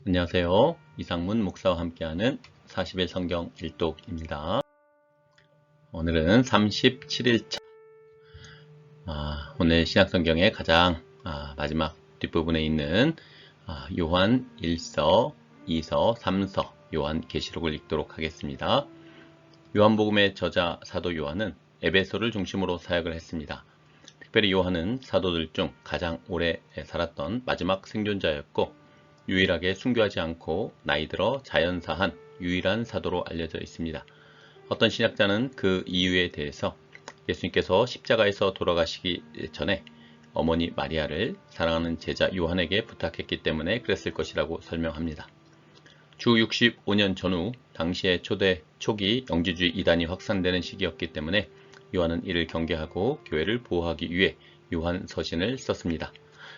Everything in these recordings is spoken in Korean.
안녕하세요. 이상문 목사와 함께하는 40일 성경 일독입니다. 오늘은 37일차. 오늘 신약성경의 가장 마지막 뒷부분에 있는 요한 1서, 2서, 3서, 요한계시록을 읽도록 하겠습니다. 요한복음의 저자 사도 요한은 에베소를 중심으로 사역을 했습니다. 특별히 요한은 사도들 중 가장 오래 살았던 마지막 생존자였고 유일하게 순교하지 않고 나이 들어 자연사한 유일한 사도로 알려져 있습니다. 어떤 신학자는 그 이유에 대해서 예수님께서 십자가에서 돌아가시기 전에 어머니 마리아를 사랑하는 제자 요한에게 부탁했기 때문에 그랬을 것이라고 설명합니다. 주 65년 전후 당시의 초기 영지주의 이단이 확산되는 시기였기 때문에 요한은 이를 경계하고 교회를 보호하기 위해 요한 서신을 썼습니다.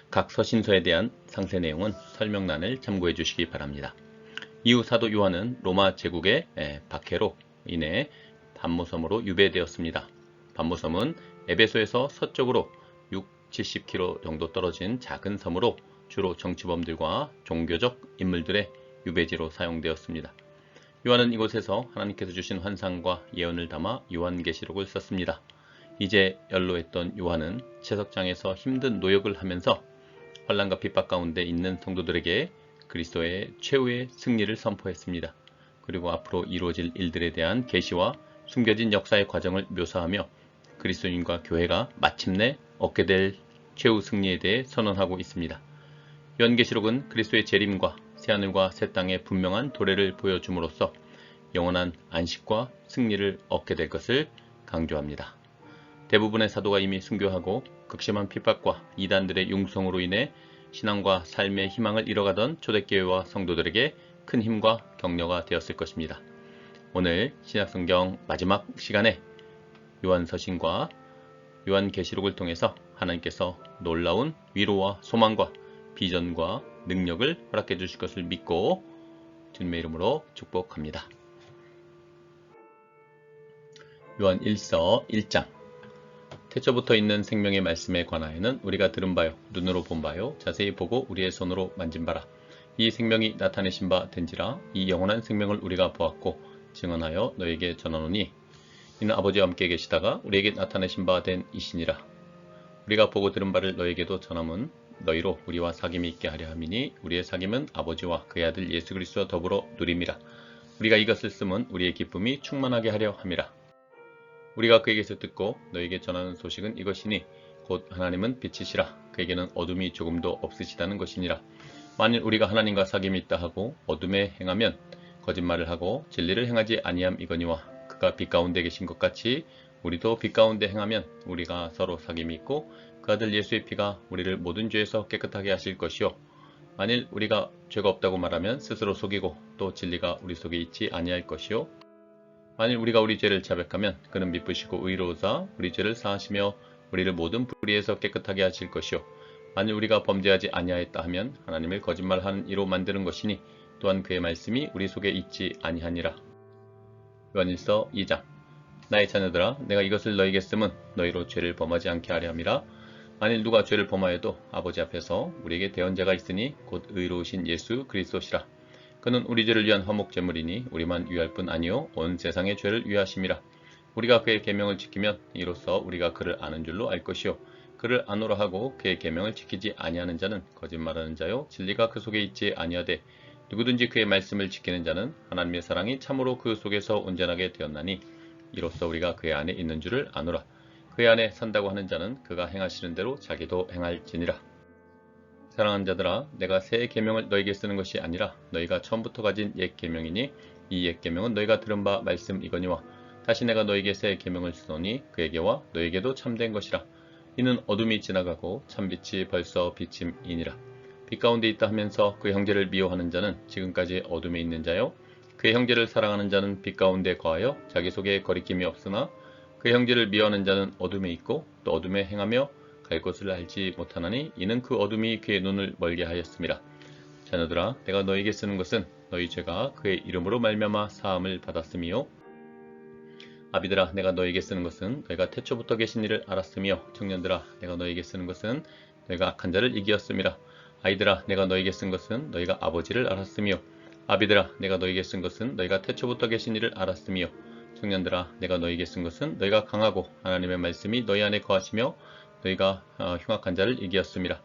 각 서신서에 대한 상세 내용은 설명란을 참고해 주시기 바랍니다. 이후 사도 요한은 로마 제국의 박해로 인해 반모섬으로 유배되었습니다. 반모섬은 에베소에서 서쪽으로 60-70km 정도 떨어진 작은 섬으로 주로 정치범들과 종교적 인물들의 유배지로 사용되었습니다. 요한은 이곳에서 하나님께서 주신 환상과 예언을 담아 요한계시록을 썼습니다. 이제 연로했던 요한은 채석장에서 힘든 노역을 하면서 환난과 핍박 가운데 있는 성도들에게 그리스도의 최후의 승리를 선포했습니다. 그리고 앞으로 이루어질 일들에 대한 계시와 숨겨진 역사의 과정을 묘사하며 그리스도인과 교회가 마침내 얻게 될 최후 승리에 대해 선언하고 있습니다. 요한계시록은 그리스도의 재림과 새하늘과 새 땅의 분명한 도래를 보여줌으로써 영원한 안식과 승리를 얻게 될 것을 강조합니다. 대부분의 사도가 이미 순교하고 극심한 핍박과 이단들의 융성으로 인해 신앙과 삶의 희망을 잃어가던 초대교회와 성도들에게 큰 힘과 격려가 되었을 것입니다. 오늘 신약성경 마지막 시간에 요한서신과 요한계시록을 통해서 하나님께서 놀라운 위로와 소망과 비전과 능력을 허락해 주실 것을 믿고 주님의 이름으로 축복합니다. 요한 1서 1장. 태초부터 있는 생명의 말씀에 관하여는 우리가 들은 바요, 눈으로 본 바요, 자세히 보고 우리의 손으로 만진 바라. 이 생명이 나타내신 바 된지라. 이 영원한 생명을 우리가 보았고 증언하여 너에게 전하노니 이는 아버지와 함께 계시다가 우리에게 나타내신 바 된 이시니라. 우리가 보고 들은 바를 너에게도 전함은 너희로 우리와 사귐이 있게 하려 함이니 우리의 사귐은 아버지와 그의 아들 예수 그리스도와 더불어 누림이라. 우리가 이것을 쓰면 우리의 기쁨이 충만하게 하려 함이라. 우리가 그에게서 듣고 너에게 전하는 소식은 이것이니 곧 하나님은 빛이시라. 그에게는 어둠이 조금도 없으시다는 것이니라. 만일 우리가 하나님과 사귐이 있다 하고 어둠에 행하면 거짓말을 하고 진리를 행하지 아니함이거니와 그가 빛 가운데 계신 것 같이 우리도 빛 가운데 행하면 우리가 서로 사귐이 있고 그 아들 예수의 피가 우리를 모든 죄에서 깨끗하게 하실 것이요 만일 우리가 죄가 없다고 말하면 스스로 속이고 또 진리가 우리 속에 있지 아니할 것이요 만일 우리가 우리 죄를 자백하면 그는 미쁘시고 의로우사 우리 죄를 사하시며 우리를 모든 불의에서 깨끗하게 하실 것이요 만일 우리가 범죄하지 아니하였다 하면 하나님을 거짓말하는 이로 만드는 것이니 또한 그의 말씀이 우리 속에 있지 아니하니라. 요한일서 2장. 나의 자녀들아 내가 이것을 너희에게 쓰면 너희로 죄를 범하지 않게 하려 함이라. 만일 누가 죄를 범하여도 아버지 앞에서 우리에게 대언자가 있으니 곧 의로우신 예수 그리스도시라. 그는 우리 죄를 위한 화목제물이니 우리만 위할 뿐 아니요 온 세상의 죄를 위하심이라. 우리가 그의 계명을 지키면 이로써 우리가 그를 아는 줄로 알 것이요 그를 아노라 하고 그의 계명을 지키지 아니하는 자는 거짓말하는 자요 진리가 그 속에 있지 아니하되 누구든지 그의 말씀을 지키는 자는 하나님의 사랑이 참으로 그 속에서 온전하게 되었나니 이로써 우리가 그의 안에 있는 줄을 아노라. 그의 안에 산다고 하는 자는 그가 행하시는 대로 자기도 행할지니라. 사랑하는 자들아 내가 새 계명을 너에게 쓰는 것이 아니라 너희가 처음부터 가진 옛 계명이니 이 옛 계명은 너희가 들은 바 말씀이거니와 다시 내가 너에게 새 계명을 쓰노니 그에게와 너에게도 참된 것이라. 이는 어둠이 지나가고 참빛이 벌써 비침이니라. 빛 가운데 있다 하면서 그 형제를 미워하는 자는 지금까지 어둠에 있는 자요 그의 형제를 사랑하는 자는 빛 가운데 거하여 자기 속에 거리낌이 없으나 그의 형제를 미워하는 자는 어둠에 있고 또 어둠에 행하며 갈 곳을 알지 못하나니 이는 그 어둠이 그의 눈을 멀게 하였음이라. 자녀들아 내가 너에게 쓰는 것은 너희 죄가 그의 이름으로 말미암아 사함을 받았음이요 아비들아 내가 너에게 쓰는 것은 너희가 태초부터 계신 이를 알았으며 청년들아 내가 너에게 쓰는 것은 너희가 악한 자를 이기었음이라. 아이들아 내가 너에게 쓴 것은 너희가 아버지를 알았으며 아비들아 내가 너에게 쓴 것은 너희가 태초부터 계신 이를 알았으며 청년들아 내가 너에게 쓴 것은 너희가 강하고 하나님의 말씀이 너희 안에 거하시며 너희가 흉악한 자를 이기었음이라.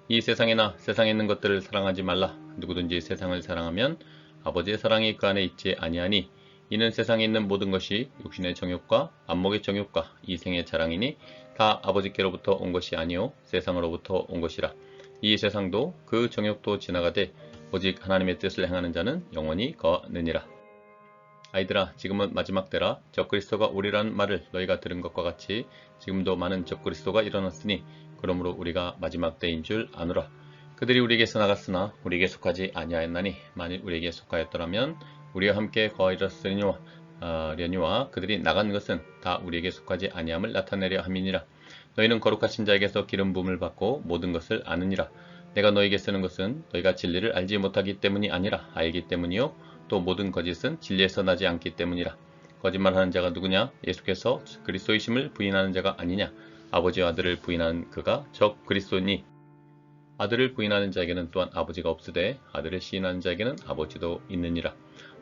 이 세상에나 세상에 있는 것들을 사랑하지 말라. 누구든지 세상을 사랑하면 아버지의 사랑이 그 안에 있지 아니하니 이는 세상에 있는 모든 것이 육신의 정욕과 안목의 정욕과 이생의 자랑이니 다 아버지께로부터 온 것이 아니요 세상으로부터 온 것이라. 이 세상도 그 정욕도 지나가되 오직 하나님의 뜻을 행하는 자는 영원히 거하느니라. 아이들아 지금은 마지막 때라. 적그리스도가 오리라는 말을 너희가 들은 것과 같이 지금도 많은 적그리스도가 일어났으니 그러므로 우리가 마지막 때인 줄 아노라. 그들이 우리에게서 나갔으나 우리에게 속하지 아니하였나니 만일 우리에게 속하였더라면 우리와 함께 거하리려니와 그들이 나간 것은 다 우리에게 속하지 아니함을 나타내려 함이니라. 너희는 거룩하신 자에게서 기름 부음을 받고 모든 것을 아느니라. 내가 너희에게 쓰는 것은 너희가 진리를 알지 못하기 때문이 아니라 알기 때문이요 또 모든 거짓은 진리에서 나지 않기 때문이라. 거짓말하는 자가 누구냐? 예수께서 그리스도이심을 부인하는 자가 아니냐? 아버지와 아들을 부인하는 그가 적 그리스도니 아들을 부인하는 자에게는 또한 아버지가 없으되 아들을 시인하는 자에게는 아버지도 있느니라.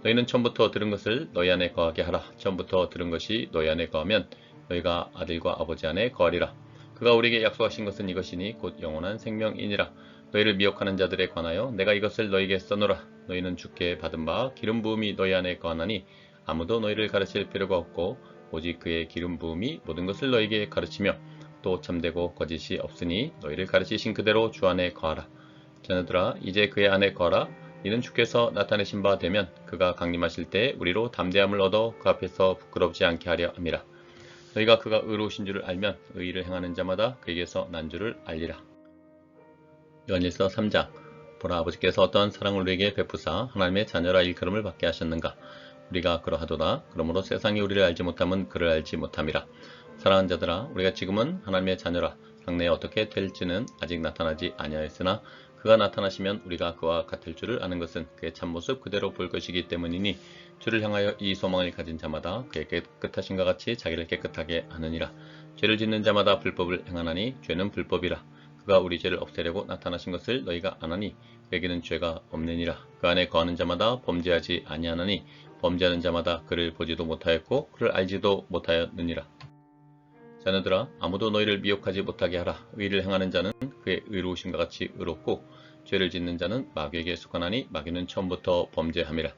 너희는 처음부터 들은 것을 너희 안에 거하게 하라. 처음부터 들은 것이 너희 안에 거하면 너희가 아들과 아버지 안에 거하리라. 그가 우리에게 약속하신 것은 이것이니 곧 영원한 생명이니라. 너희를 미혹하는 자들에 관하여 내가 이것을 너희에게 써노라. 너희는 주께 받은 바 기름 부음이 너희 안에 거하나니 아무도 너희를 가르칠 필요가 없고 오직 그의 기름 부음이 모든 것을 너희에게 가르치며 또 참되고 거짓이 없으니 너희를 가르치신 그대로 주 안에 거하라. 자녀들아 이제 그의 안에 거하라. 이는 주께서 나타내신 바 되면 그가 강림하실 때 우리로 담대함을 얻어 그 앞에서 부끄럽지 않게 하려 함이라. 너희가 그가 의로우신 줄을 알면 의의를 행하는 자마다 그에게서 난 줄을 알리라. 요한일서 3장. 보라 아버지께서 어떠한 사랑을 우리에게 베푸사 하나님의 자녀라 일컬음을 받게 하셨는가. 우리가 그러하도다. 그러므로 세상이 우리를 알지 못하면 그를 알지 못함이라. 사랑하는 자들아 우리가 지금은 하나님의 자녀라. 장래에 어떻게 될지는 아직 나타나지 아니하였으나 그가 나타나시면 우리가 그와 같을 줄을 아는 것은 그의 참모습 그대로 볼 것이기 때문이니 주를 향하여 이 소망을 가진 자마다 그의 깨끗하신과 같이 자기를 깨끗하게 하느니라. 죄를 짓는 자마다 불법을 행하나니 죄는 불법이라. 그가 우리 죄를 없애려고 나타나신 것을 너희가 아나니 그에게는 죄가 없느니라. 그 안에 거하는 자마다 범죄하지 아니하나니 범죄하는 자마다 그를 보지도 못하였고 그를 알지도 못하였느니라. 자녀들아 아무도 너희를 미혹하지 못하게 하라. 의를 행하는 자는 그의 의로우심과 같이 의롭고 죄를 짓는 자는 마귀에게 속하나니 마귀는 처음부터 범죄함이라.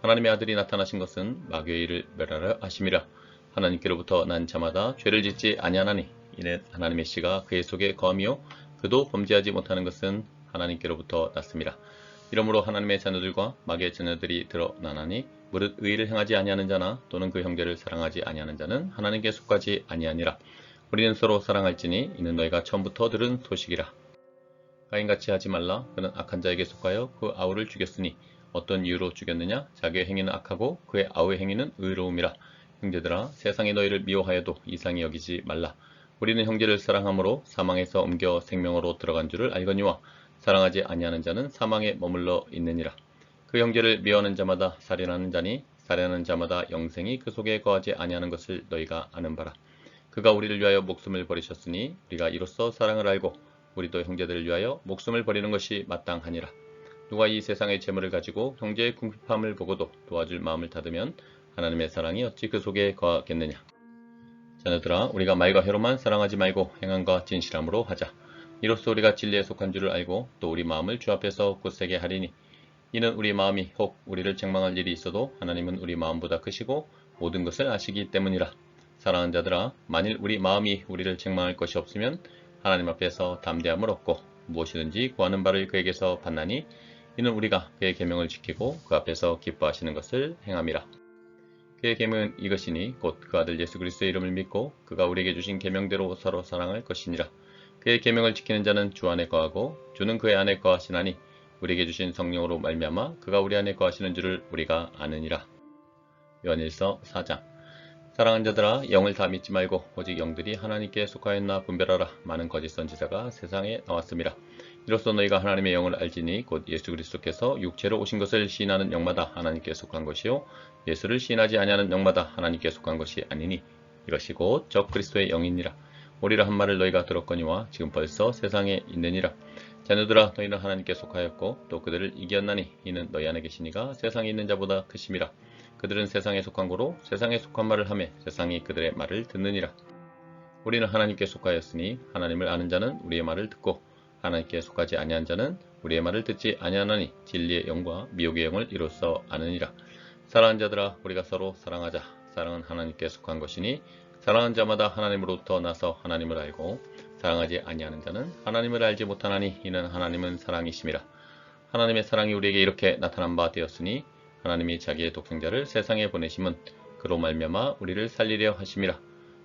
하나님의 아들이 나타나신 것은 마귀의 일을 멸하려 하심이라. 하나님께로부터 난 자마다 죄를 짓지 아니하나니 이는 하나님의 씨가 그의 속에 거하며 그도 범죄하지 못하는 것은 하나님께로부터 났습니다. 이러므로 하나님의 자녀들과 마귀의 자녀들이 드러나나니 무릇 의를 행하지 아니하는 자나 또는 그 형제를 사랑하지 아니하는 자는 하나님께 속하지 아니하니라. 우리는 서로 사랑할지니 이는 너희가 처음부터 들은 소식이라. 가인같이 하지 말라. 그는 악한 자에게 속하여 그 아우를 죽였으니 어떤 이유로 죽였느냐? 자기의 행위는 악하고 그의 아우의 행위는 의로움이라. 형제들아 세상이 너희를 미워하여도 이상히 여기지 말라. 우리는 형제를 사랑함으로 사망에서 옮겨 생명으로 들어간 줄을 알거니와 사랑하지 아니하는 자는 사망에 머물러 있느니라. 그 형제를 미워하는 자마다 살인하는 자니 살인하는 자마다 영생이 그 속에 거하지 아니하는 것을 너희가 아는 바라. 그가 우리를 위하여 목숨을 버리셨으니 우리가 이로써 사랑을 알고 우리도 형제들을 위하여 목숨을 버리는 것이 마땅하니라. 누가 이 세상의 재물을 가지고 형제의 궁핍함을 보고도 도와줄 마음을 닫으면 하나님의 사랑이 어찌 그 속에 거하겠느냐. 자녀들아 우리가 말과 혀로만 사랑하지 말고 행함과 진실함으로 하자. 이로써 우리가 진리에 속한 줄을 알고 또 우리 마음을 주 앞에서 굳세게 하리니 이는 우리 마음이 혹 우리를 책망할 일이 있어도 하나님은 우리 마음보다 크시고 모든 것을 아시기 때문이라. 사랑하는 자들아 만일 우리 마음이 우리를 책망할 것이 없으면 하나님 앞에서 담대함을 얻고 무엇이든지 구하는 바를 그에게서 받나니 이는 우리가 그의 계명을 지키고 그 앞에서 기뻐하시는 것을 행함이라. 그의 계명은 이것이니 곧 그 아들 예수 그리스도의 이름을 믿고 그가 우리에게 주신 계명대로 서로 사랑할 것이니라. 그의 계명을 지키는 자는 주 안에 거하고 주는 그의 안에 거하시나니 우리에게 주신 성령으로 말미암아 그가 우리 안에 거하시는 줄을 우리가 아느니라. 요한일서 4장. 사랑하는 자들아 영을 다 믿지 말고 오직 영들이 하나님께 속하였나 분별하라. 많은 거짓 선지자가 세상에 나왔음이라. 이로써 너희가 하나님의 영을 알지니 곧 예수 그리스도께서 육체로 오신 것을 시인하는 영마다 하나님께 속한 것이요 예수를 시인하지 아니하는 영마다 하나님께 속한 것이 아니니 이것이 곧 적 그리스도의 영이니라. 오리라 한 말을 너희가 들었거니와 지금 벌써 세상에 있느니라. 자녀들아 너희는 하나님께 속하였고 또 그들을 이겼나니 이는 너희 안에 계시니가 세상에 있는 자보다 크심이라. 그들은 세상에 속한 고로 세상에 속한 말을 하며 세상이 그들의 말을 듣느니라. 우리는 하나님께 속하였으니 하나님을 아는 자는 우리의 말을 듣고 하나님께 속하지 아니한 자는 우리의 말을 듣지 아니하나니 진리의 영과 미혹의 영을 이로써 아느니라. 사랑하는 자들아 우리가 서로 사랑하자. 사랑은 하나님께 속한 것이니 사랑하는 자마다 하나님으로부터 나서 하나님을 알고 사랑하지 아니하는 자는 하나님을 알지 못하나니 이는 하나님은 사랑이심이라. 하나님의 사랑이 우리에게 이렇게 나타난 바 되었으니 하나님이 자기의 독생자를 세상에 보내심은 그로 말미암아 우리를 살리려 하심이라.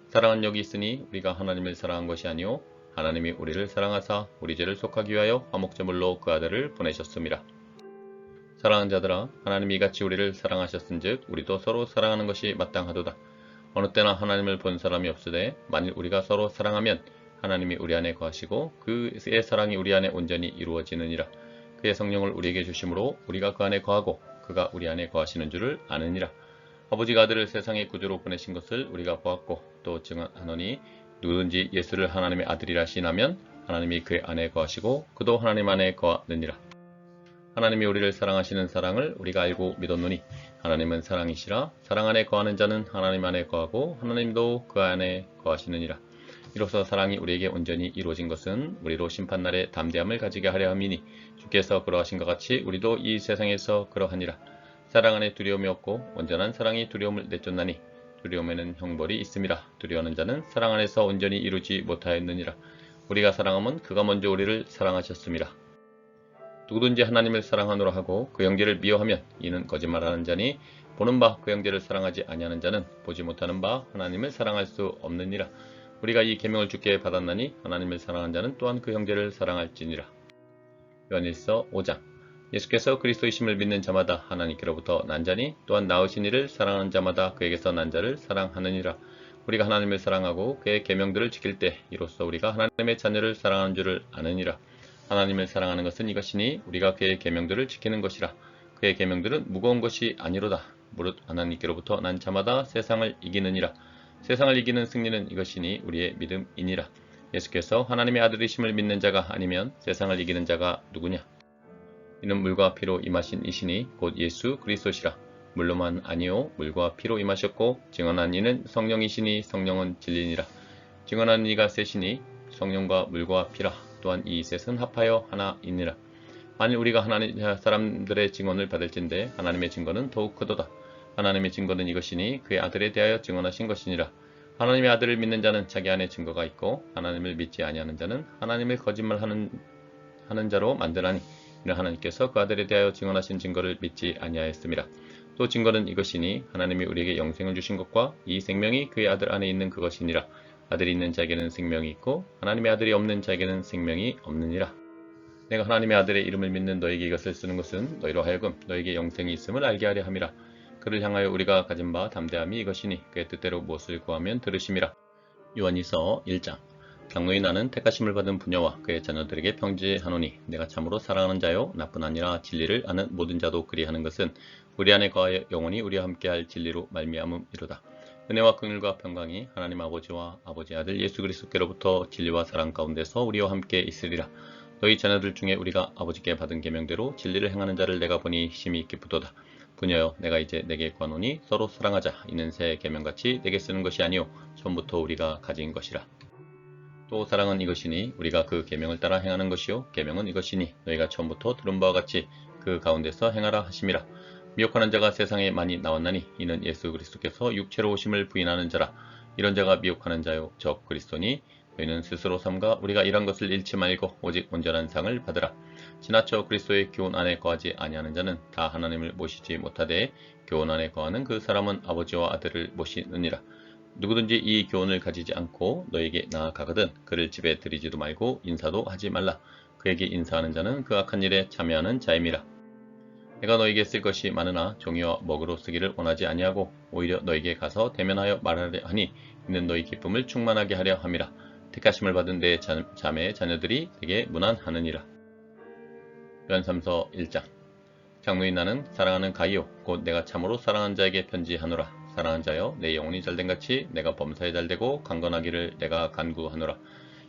사랑은 여기 있으니 우리가 하나님을 사랑한 것이 아니요 하나님이 우리를 사랑하사 우리 죄를 속하기 위하여 화목제물로 그 아들을 보내셨음이라. 사랑하는 자들아 하나님이 이같이 우리를 사랑하셨은즉 우리도 서로 사랑하는 것이 마땅하도다. 어느 때나 하나님을 본 사람이 없으되 만일 우리가 서로 사랑하면 하나님이 우리 안에 거하시고 그의 사랑이 우리 안에 온전히 이루어지느니라. 그의 성령을 우리에게 주심으로 우리가 그 안에 거하고 그가 우리 안에 거하시는 줄을 아느니라. 아버지가 아들을 세상의 구주로 보내신 것을 우리가 보았고 또 증언하노니 누구든지 예수를 하나님의 아들이라 시인하면 하나님이 그의 안에 거하시고 그도 하나님 안에 거하느니라. 하나님이 우리를 사랑하시는 사랑을 우리가 알고 믿었노니 하나님은 사랑이시라. 사랑 안에 거하는 자는 하나님 안에 거하고 하나님도 그 안에 거하시느니라. 이로써 사랑이 우리에게 온전히 이루어진 것은 우리로 심판날에 담대함을 가지게 하려 함이니 주께서 그러하신 것 같이 우리도 이 세상에서 그러하니라. 사랑 안에 두려움이 없고 온전한 사랑이 두려움을 내쫓나니 두려움에는 형벌이 있음이라. 두려워하는 자는 사랑 안에서 온전히 이루지 못하였느니라. 우리가 사랑하면 그가 먼저 우리를 사랑하셨음이라. 누구든지 하나님을 사랑하노라 하고 그 형제를 미워하면 이는 거짓말하는 자니 보는 바 그 형제를 사랑하지 아니하는 자는 보지 못하는 바 하나님을 사랑할 수 없느니라. 우리가 이 계명을 주께 받았나니 하나님을 사랑하는 자는 또한 그 형제를 사랑할지니라. 요한일서 5장. 예수께서 그리스도이심을 믿는 자마다 하나님께로부터 난 자니 또한 낳으신 이를 사랑하는 자마다 그에게서 난 자를 사랑하느니라. 우리가 하나님을 사랑하고 그의 계명들을 지킬 때 이로써 우리가 하나님의 자녀를 사랑하는 줄을 아느니라. 하나님을 사랑하는 것은 이것이니 우리가 그의 계명들을 지키는 것이라. 그의 계명들은 무거운 것이 아니로다. 무릇 하나님께로부터 난 자마다 세상을 이기느니라. 세상을 이기는 승리는 이것이니 우리의 믿음이니라. 예수께서 하나님의 아들이심을 믿는 자가 아니면 세상을 이기는 자가 누구냐? 이는 물과 피로 임하신 이시니 곧 예수 그리스도시라. 물로만 아니요 물과 피로 임하셨고 증언한 이는 성령이시니 성령은 진리니라. 증언한 이가 셋이니 성령과 물과 피라. 또한 이 셋은 합하여 하나이니라. 만일 우리가 하나님 사람들의 증언을 받을진대 하나님의 증거는 더욱 크도다. 하나님의 증거는 이것이니 그의 아들에 대하여 증언하신 것이니라. 하나님의 아들을 믿는 자는 자기 안에 증거가 있고 하나님을 믿지 아니하는 자는 하나님을 거짓말하는 자로 만드나니 이는 하나님께서 그 아들에 대하여 증언하신 증거를 믿지 아니하였음이라. 또 증거는 이것이니 하나님이 우리에게 영생을 주신 것과 이 생명이 그의 아들 안에 있는 그것이니라. 아들이 있는 자에게는 생명이 있고 하나님의 아들이 없는 자에게는 생명이 없느니라. 내가 하나님의 아들의 이름을 믿는 너에게 이것을 쓰는 것은 너희로 하여금 너에게 영생이 있음을 알게 하려 함이라. 그를 향하여 우리가 가진 바 담대함이 이것이니 그의 뜻대로 무엇을 구하면 들으심이라. 요한일서 1장. 장로인 나는 택하심을 받은 부녀와 그의 자녀들에게 편지하노니 내가 참으로 사랑하는 자요 나뿐 아니라 진리를 아는 모든 자도 그리하는 것은 우리 안에 거하여 영원히 우리와 함께할 진리로 말미암음이로다. 은혜와 긍휼과 평강이 하나님 아버지와 아버지 아들 예수 그리스도께로부터 진리와 사랑 가운데서 우리와 함께 있으리라. 너희 자녀들 중에 우리가 아버지께 받은 계명대로 진리를 행하는 자를 내가 보니 심히 기쁘도다. 부녀여 내가 이제 내게 구하노니 서로 사랑하자. 이는 새 계명같이 내게 쓰는 것이 아니요 처음부터 우리가 가진 것이라. 또 사랑은 이것이니 우리가 그 계명을 따라 행하는 것이요 계명은 이것이니 너희가 처음부터 들은 바와 같이 그 가운데서 행하라 하심이라. 미혹하는 자가 세상에 많이 나왔나니 이는 예수 그리스도께서 육체로 오심을 부인하는 자라. 이런 자가 미혹하는 자요 적 그리스도니 너희는 스스로 삼가 우리가 이런 것을 잃지 말고 오직 온전한 상을 받으라. 지나쳐 그리스도의 교훈 안에 거하지 아니하는 자는 다 하나님을 모시지 못하되 교훈 안에 거하는 그 사람은 아버지와 아들을 모시느니라. 누구든지 이 교훈을 가지지 않고 너에게 나아가거든 그를 집에 들이지도 말고 인사도 하지 말라. 그에게 인사하는 자는 그 악한 일에 참여하는 자임이라. 내가 너에게 쓸 것이 많으나 종이와 먹으로 쓰기를 원하지 아니하고 오히려 너에게 가서 대면하여 말하려 하니 이는 너희 기쁨을 충만하게 하려 함이라. 택하심을 받은 내 자매 자녀들이 되게 무난하느니라. 요한삼서 1장. 장로인 나는 사랑하는 가이오 곧 내가 참으로 사랑하는 자에게 편지하노라. 사랑하는 자여 내 영혼이 잘된 같이 내가 범사에 잘되고 강건하기를 내가 간구하노라.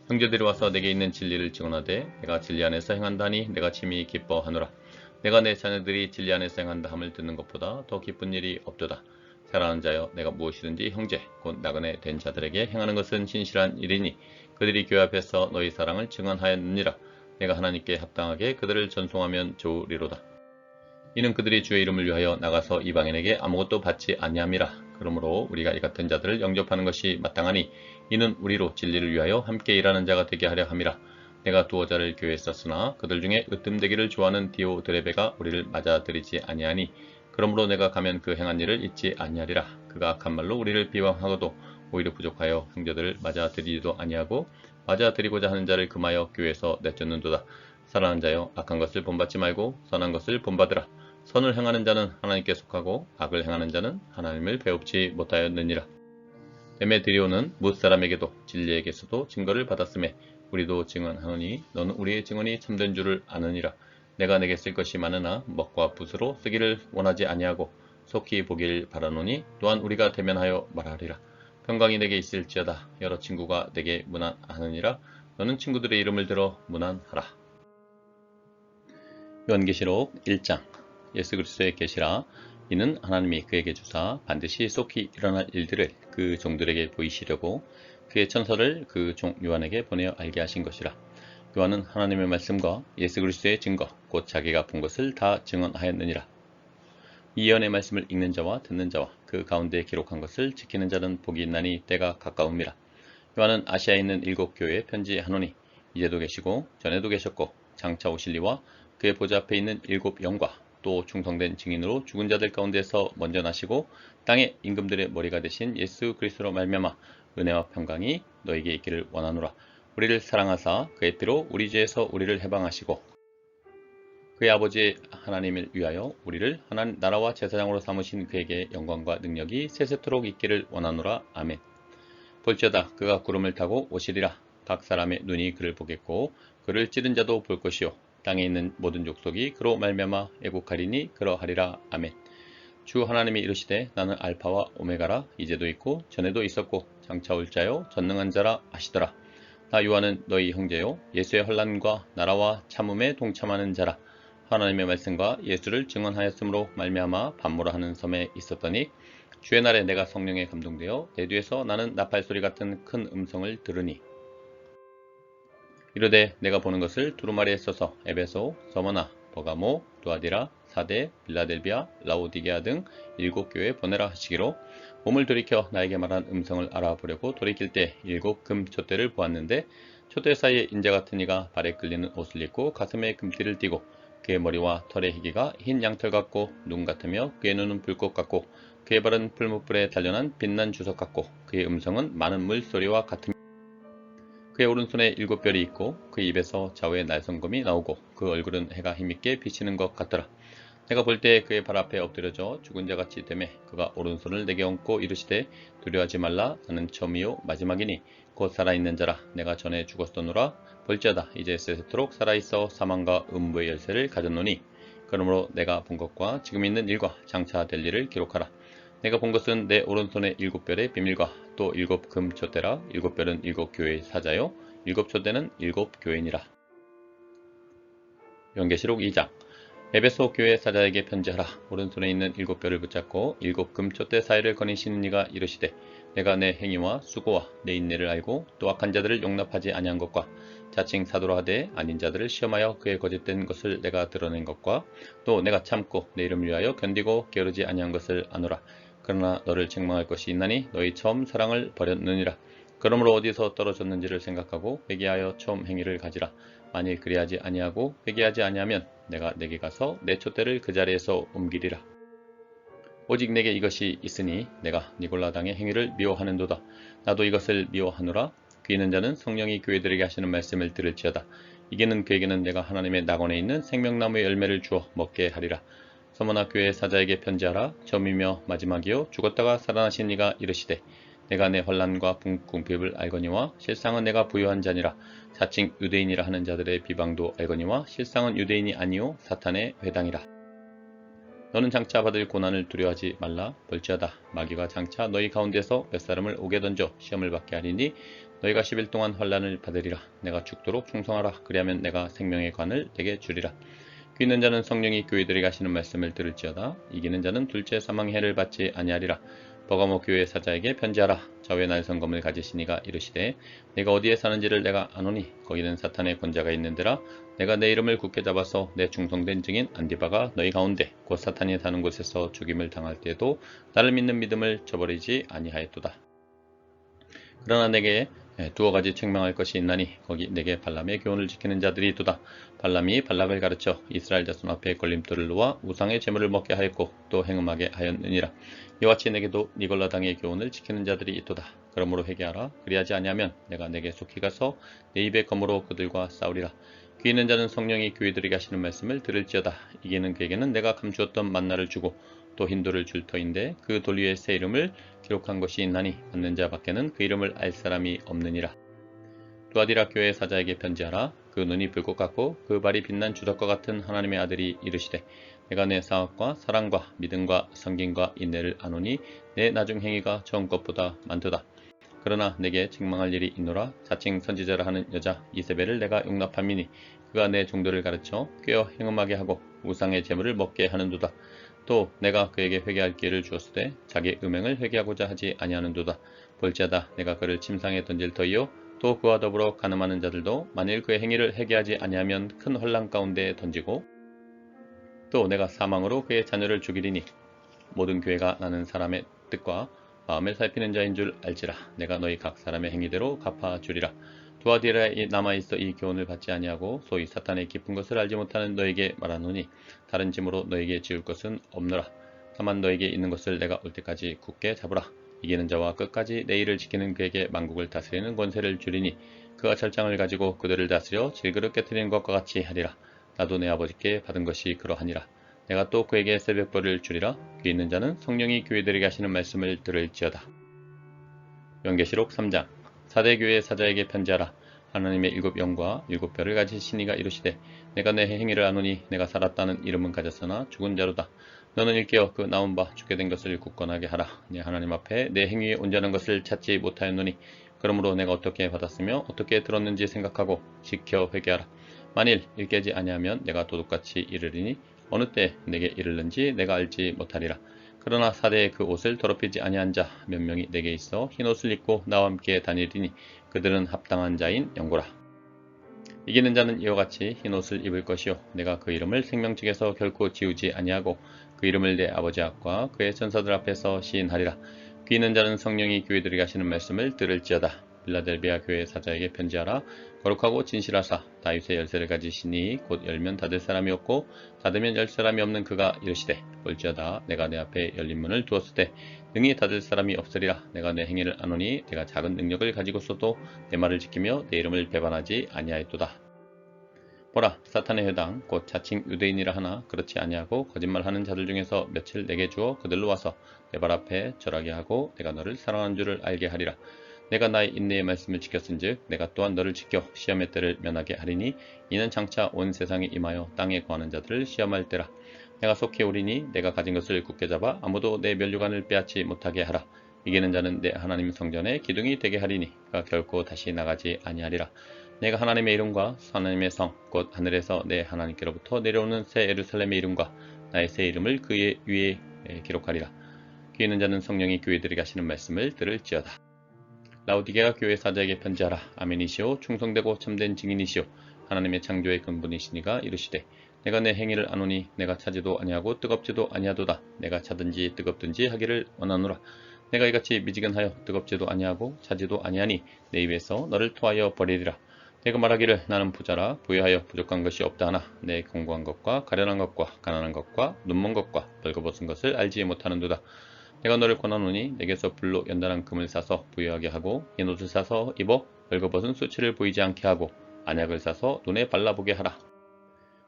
형제들이 와서 내게 있는 진리를 증언하되 내가 진리 안에서 행한다니 내가 심히 기뻐하노라. 내가 내 자녀들이 진리 안에서 행한다 함을 듣는 것보다 더 기쁜 일이 없도다. 사랑하는 자여, 내가 무엇이든지 형제 곧 나그네 된 자들에게 행하는 것은 신실한 일이니 그들이 교회 앞에서 너희 사랑을 증언하였느니라. 내가 하나님께 합당하게 그들을 전송하면 좋으리로다. 이는 그들이 주의 이름을 위하여 나가서 이방인에게 아무것도 받지 아니함이라. 그러므로 우리가 이 같은 자들을 영접하는 것이 마땅하니 이는 우리로 진리를 위하여 함께 일하는 자가 되게 하려 함이라. 내가 두어 자를 교회에 썼으나 그들 중에 으뜸되기를 좋아하는 디오드레베가 우리를 맞아들이지 아니하니 그러므로 내가 가면 그 행한 일을 잊지 아니하리라. 그가 악한 말로 우리를 비방하고도 오히려 부족하여 형제들을 맞아들이지도 아니하고 맞아들이고자 하는 자를 금하여 교회에서 내쫓는도다. 사랑하는 자여, 악한 것을 본받지 말고 선한 것을 본받으라. 선을 행하는 자는 하나님께 속하고 악을 행하는 자는 하나님을 배웁지 못하였느니라. 데메드리오는 무엇사람에게도 진리에게서도 증거를 받았음에 우리도 증언하노니 너는 우리의 증언이 참된 줄을 아느니라. 내가 내게 쓸 것이 많으나 먹과 붓으로 쓰기를 원하지 아니하고 속히 보기를 바라노니 또한 우리가 대면하여 말하리라. 평강이 내게 있을지어다. 여러 친구가 내게 문안하느니라. 너는 친구들의 이름을 들어 문안하라. 요한계시록 1장. 예수 그리스도의 계시라. 이는 하나님이 그에게 주사 반드시 속히 일어날 일들을 그 종들에게 보이시려고 그의 천사를 그 종 요한에게 보내어 알게 하신 것이라. 요한은 하나님의 말씀과 예수 그리스도의 증거 곧 자기가 본 것을 다 증언하였느니라. 이 예언의 말씀을 읽는 자와 듣는 자와 그 가운데 기록한 것을 지키는 자는 복이 있나니 때가 가까움이라. 요한은 아시아에 있는 7교회에 편지하노니 이제도 계시고 전에도 계셨고 장차 오실 이와 그의 보좌 앞에 있는 7영과 또 충성된 증인으로 죽은 자들 가운데서 먼저 나시고 땅의 임금들의 머리가 되신 예수 그리스도로 말미암아 은혜와 평강이 너에게 있기를 원하노라. 우리를 사랑하사 그의 피로 우리 죄에서 우리를 해방하시고 그의 아버지 하나님을 위하여 우리를 하나님 나라와 제사장으로 삼으신 그에게 영광과 능력이 세세토록 있기를 원하노라. 아멘. 볼지어다 그가 구름을 타고 오시리라. 각 사람의 눈이 그를 보겠고 그를 찌른 자도 볼 것이요 땅에 있는 모든 족속이 그로 말미암아 애국하리니 그러하리라. 아멘. 주 하나님이 이르시되 나는 알파와 오메가라. 이제도 있고 전에도 있었고 장차 올 자요 전능한 자라 하시더라. 나 요한은 너희 형제요 예수의 환난과 나라와 참음에 동참하는 자라. 하나님의 말씀과 예수를 증언하였으므로 말미암아 반모라 하는 섬에 있었더니 주의 날에 내가 성령에 감동되어 내 뒤에서 나는 나팔소리 같은 큰 음성을 들으니 이르되 내가 보는 것을 두루마리에 써서 에베소, 서머나, 버가모, 두아디라, 사데, 빌라델비아, 라오디게아 등 7교회에 보내라 하시기로 몸을 돌이켜 나에게 말한 음성을 알아보려고 돌이킬 때 7금 촛대를 보았는데 촛대 사이에 인자 같은 이가 발에 끌리는 옷을 입고 가슴에 금띠를 띠고 그의 머리와 털의 희기가 흰 양털 같고 눈 같으며 그의 눈은 불꽃 같고 그의 발은 풀무불에 단련한 빛난 주석 같고 그의 음성은 많은 물소리와 같으며 그의 오른손에 7별이 있고 그의 입에서 좌우에 날성검이 나오고 그 얼굴은 해가 힘있게 비치는 것 같더라. 내가 볼 때 그의 발 앞에 엎드려져 죽은 자같이 되매 그가 오른손을 내게 얹고 이르시되 두려워하지 말라. 나는 처음이요 마지막이니 곧 살아있는 자라. 내가 전에 죽었더노라. 볼지어다 이제 세세토록 살아있어 사망과 음부의 열쇠를 가졌노니 그러므로 내가 본 것과 지금 있는 일과 장차 될 일을 기록하라. 내가 본 것은 내 오른손의 7별의 비밀과 또 7금 촛대라. 7별은 7교회의 사자요 7촛대는 7교회니라. 요한계시록 2장. 에베소 교회 사자에게 편지하라. 오른손에 있는 7별을 붙잡고 7금 촛대 사이를 거니시는 이가 이르시되 내가 내 행위와 수고와 내 인내를 알고 또 악한 자들을 용납하지 아니한 것과 자칭 사도라 하되 아닌 자들을 시험하여 그의 거짓된 것을 내가 드러낸 것과 또 내가 참고 내 이름을 위하여 견디고 게으르지 아니한 것을 아노라. 그러나 너를 책망할 것이 있나니 너희 처음 사랑을 버렸느니라. 그러므로 어디서 떨어졌는지를 생각하고 회개하여 처음 행위를 가지라. 만일 그리하지 아니하고 회개하지 아니하면 내가 내게 가서 내 촛대를 그 자리에서 옮기리라. 오직 내게 이것이 있으니 내가 니골라 당의 행위를 미워하는도다. 나도 이것을 미워하노라. 귀 있는 자는 성령이 교회들에게 하시는 말씀을 들을지어다. 이게는 그에게는 내가 하나님의 낙원에 있는 생명나무의 열매를 주어 먹게 하리라. 서머나 교회 사자에게 편지하라. 처음이며 마지막이요 죽었다가 살아나신 이가 이르시되 내가 내 환난과 궁핍을 알거니와 실상은 내가 부요한 자니라. 자칭 유대인이라 하는 자들의 비방도 알거니와 실상은 유대인이 아니요 사탄의 회당이라. 너는 장차 받을 고난을 두려워하지 말라. 볼지어다 마귀가 장차 너희 가운데서 몇 사람을 옥에 던져 시험을 받게 하리니 너희가 10일 동안 환난을 받으리라. 내가 죽도록 충성하라. 그리하면 내가 생명의 관을 내게 주리라. 귀 있는 자는 성령이 교회들에게 하시는 말씀을 들을지어다. 이기는 자는 둘째 사망의 해를 받지 아니하리라. 버가모 교회 사자에게 편지하라. 좌우에 날성검을 가지시니가 이르시되 내가 어디에 사는지를 내가 아노니 거기는 사탄의 권자가 있는 데라. 내가 내 이름을 굳게 잡아서 내 충성된 증인 안디바가 너희 가운데 곧 사탄이 사는 곳에서 죽임을 당할 때에도 나를 믿는 믿음을 저버리지 아니하였도다. 그러나 내게 두어 가지 책망할 것이 있나니 거기 내게 발람의 교훈을 지키는 자들이 있도다. 발람이 발락을 가르쳐 이스라엘 자손 앞에 걸림돌을 놓아 우상의 제물을 먹게 하였고 또 행음하게 하였느니라. 이와 같이 내게도 니골라당의 교훈을 지키는 자들이 있도다. 그러므로 회개하라. 그리하지 아니하면 내가 내게 속히 가서 내 입의 검으로 그들과 싸우리라. 귀 있는 자는 성령이 교회들에게 하시는 말씀을 들을지어다. 이기는 그에게는 내가 감추었던 만나를 주고 또 흰돌을 줄 터인데 그 돌 위에 새 이름을 기록한 것이 있나니 받는 자 밖에는 그 이름을 알 사람이 없느니라. 두아디라 교회 사자에게 편지하라. 그 눈이 불꽃 같고 그 발이 빛난 주석과 같은 하나님의 아들이 이르시되 내가 내 사업과 사랑과 믿음과 성김과 인내를 아노니 내 나중 행위가 처음 것보다 많도다. 그러나 내게 책망할 일이 있노라. 자칭 선지자라 하는 여자 이세벨을 내가 용납함이니 그가 내 종들을 가르쳐 꾀어 행음하게 하고 우상의 제물을 먹게 하는도다. 또 내가 그에게 회개할 기회를 주었으되 자기 음행을 회개하고자 하지 아니하는도다. 볼지어다 내가 그를 침상에 던질 터이요 또 그와 더불어 간음하는 자들도 만일 그의 행위를 회개하지 아니하면 큰 혼란 가운데 던지고 또 내가 사망으로 그의 자녀를 죽이리니 모든 교회가 나는 사람의 뜻과 마음을 살피는 자인 줄 알지라. 내가 너희 각 사람의 행위대로 갚아주리라. 두아디라에 남아있어 이 교훈을 받지 아니하고 소위 사탄의 깊은 것을 알지 못하는 너에게 말하노니 다른 짐으로 너에게 지을 것은 없노라. 다만 너에게 있는 것을 내가 올 때까지 굳게 잡으라. 이기는 자와 끝까지 내 일을 지키는 그에게 만국을 다스리는 권세를 주리니 그가 철장을 가지고 그들을 다스려 질그릇 깨뜨리는 것과 같이 하리라. 나도 내 아버지께 받은 것이 그러하니라. 내가 또 그에게 새벽벌을 주리라. 귀 있는 자는 성령이 교회들에게 하시는 말씀을 들을지어다. 요한계시록 3장. 사대 교회 사자에게 편지하라. 하나님의 일곱 영과 일곱 별을 가진 신이가 이르시되 내가 내 행위를 아노니 내가 살았다는 이름은 가졌으나 죽은 자로다. 너는 일깨어 그 나온 바 죽게 된 것을 굳건하게 하라. 내 하나님 앞에 내 행위에 온전한 것을 찾지 못하였노니 그러므로 내가 어떻게 받았으며 어떻게 들었는지 생각하고 지켜 회개하라. 만일 일깨지 아니하면 내가 도둑같이 이르리니 어느 때 내게 이르는지 내가 알지 못하리라. 그러나 사대의 그 옷을 더럽히지 아니한 자 몇 명이 내게 있어 흰옷을 입고 나와 함께 다니리니 그들은 합당한 자인 영고라. 이기는 자는 이와 같이 흰옷을 입을 것이요 내가 그 이름을 생명책에서 결코 지우지 아니하고 그 이름을 내 아버지 앞과 그의 천사들 앞에서 시인하리라. 귀 있는 자는 성령이 교회들에게 하시는 말씀을 들을지어다. 빌라델비아 교회 사자에게 편지하라. 거룩하고 진실하사 다윗의 열쇠를 가지시니 곧 열면 닫을 사람이 없고 닫으면 열 사람이 없는 그가 이르시되 볼지어다 내가 내 앞에 열린 문을 두었으되 능히 닫을 사람이 없으리라. 내가 내 행위를 아노니 내가 작은 능력을 가지고서도 내 말을 지키며 내 이름을 배반하지 아니하였도다. 보라 사탄의 회당 곧 자칭 유대인이라 하나 그렇지 아니하고 거짓말하는 자들 중에서 며칠 내게 주어 그들로 와서 내 발 앞에 절하게 하고 내가 너를 사랑하는 줄을 알게 하리라. 내가 나의 인내의 말씀을 지켰은즉 내가 또한 너를 지켜 시험의 때를 면하게 하리니 이는 장차 온 세상에 임하여 땅에 거하는 자들을 시험할 때라. 내가 속히 오리니 내가 가진 것을 굳게 잡아 아무도 내 면류관을 빼앗지 못하게 하라. 이기는 자는 내 하나님 성전의 기둥이 되게 하리니 그가 결코 다시 나가지 아니하리라. 내가 하나님의 이름과 하나님의 성 곧 하늘에서 내 하나님께로부터 내려오는 새 예루살렘의 이름과 나의 새 이름을 그 위에 기록하리라. 귀 있는 자는 성령이 교회들에게 하시는 말씀을 들을지어다. 라오디게아 교회 사자에게 편지하라. 아멘이시오 충성되고 참된 증인이시오 하나님의 창조의 근본이시니가 이르시되 내가 내 행위를 아노니 내가 차지도 아니하고 뜨겁지도 아니하도다. 내가 차든지 뜨겁든지 하기를 원하노라. 내가 이같이 미지근하여 뜨겁지도 아니하고 차지도 아니하니 내 입에서 너를 토하여 버리리라. 내가 말하기를 나는 부자라 부유하여 부족한 것이 없다 하나 내 공고한 것과 가련한 것과 가난한 것과 눈먼 것과 벌거벗은 것을 알지 못하는도다. 내가 너를 권하노니 내게서 불로 연단한 금을 사서 부유하게 하고 흰 옷을 사서 입어 벌거벗은 수치를 보이지 않게 하고 안약을 사서 눈에 발라보게 하라.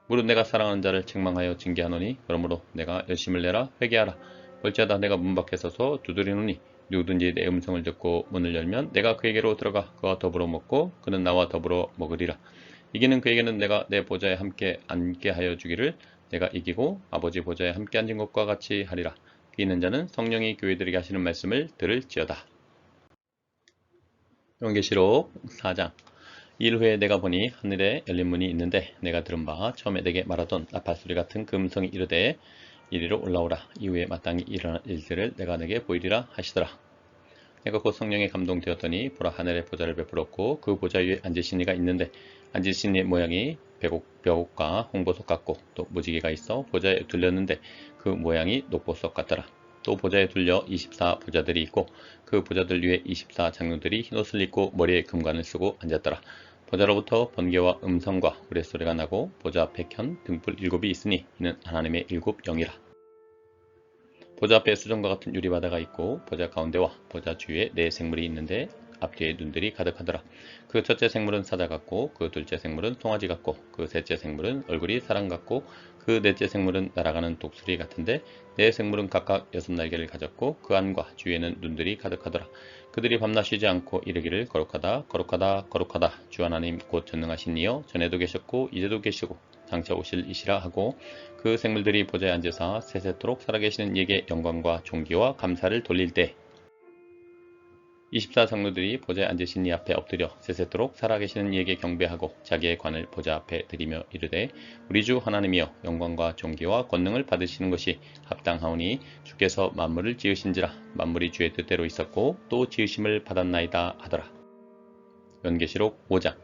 무릇 내가 사랑하는 자를 책망하여 징계하노니 그러므로 내가 열심을 내라 회개하라. 볼지어다 내가 문 밖에 서서 두드리노니 누구든지 내 음성을 듣고 문을 열면 내가 그에게로 들어가 그와 더불어 먹고 그는 나와 더불어 먹으리라. 이기는 그에게는 내가 내 보좌에 함께 앉게 하여 주기를 내가 이기고 아버지 보좌에 함께 앉은 것과 같이 하리라. 귀 있는 자는 성령이 교회들에게 하시는 말씀을 들을지어다. 요한계시록 4장 2일 후에 내가 보니 하늘에 열린 문이 있는데 내가 들은 바 처음에 내게 말하던 나팔소리 같은 그 음성이 이르되 이리로 올라오라. 이후에 마땅히 일어날 일들을 내가 내게 보이리라 하시더라. 내가 곧 성령에 감동되었더니 보라, 하늘에 보좌를 베풀었고 그 보좌 위에 앉으신 이가 있는데 앉으신 이의 모양이 벽옥과 홍보석 같고 또 무지개가 있어 보좌에 둘렸는데 그 모양이 녹보석 같더라. 또 보좌에 둘려 24 보좌들이 있고 그 보좌들 위에 24 장로들이 흰옷을 입고 머리에 금관을 쓰고 앉았더라. 보좌로부터 번개와 음성과 우레소리가 나고 보좌 앞에 켠 등불 7이 있으니 이는 하나님의 7 영이라. 보좌 앞에 수정과 같은 유리바다가 있고 보좌 가운데와 보좌 주위에 4생물이 있는데 앞뒤에 눈들이 가득하더라. 그 첫째 생물은 사자 같고 그 둘째 생물은 송아지 같고 그 셋째 생물은 얼굴이 사람 같고 그 넷째 생물은 날아가는 독수리 같은데 4생물은 각각 6날개를 가졌고 그 안과 주위에는 눈들이 가득하더라. 그들이 밤낮 쉬지 않고 이르기를 거룩하다 거룩하다 거룩하다 주 하나님 곧 전능하신 이여 전에도 계셨고 이제도 계시고 장차 오실 이시라 하고 그 생물들이 보좌에 앉으사 세세토록 살아계시는 이에게 영광과 존귀와 감사를 돌릴 때 24 장로들이 보좌에 앉으신 이 앞에 엎드려 세세토록 살아계시는 이에게 경배하고 자기의 관을 보좌 앞에 드리며 이르되 우리 주 하나님이여 영광과 존귀와 권능을 받으시는 것이 합당하오니 주께서 만물을 지으신지라 만물이 주의 뜻대로 있었고 또 지으심을 받았나이다 하더라. 요한계시록 5장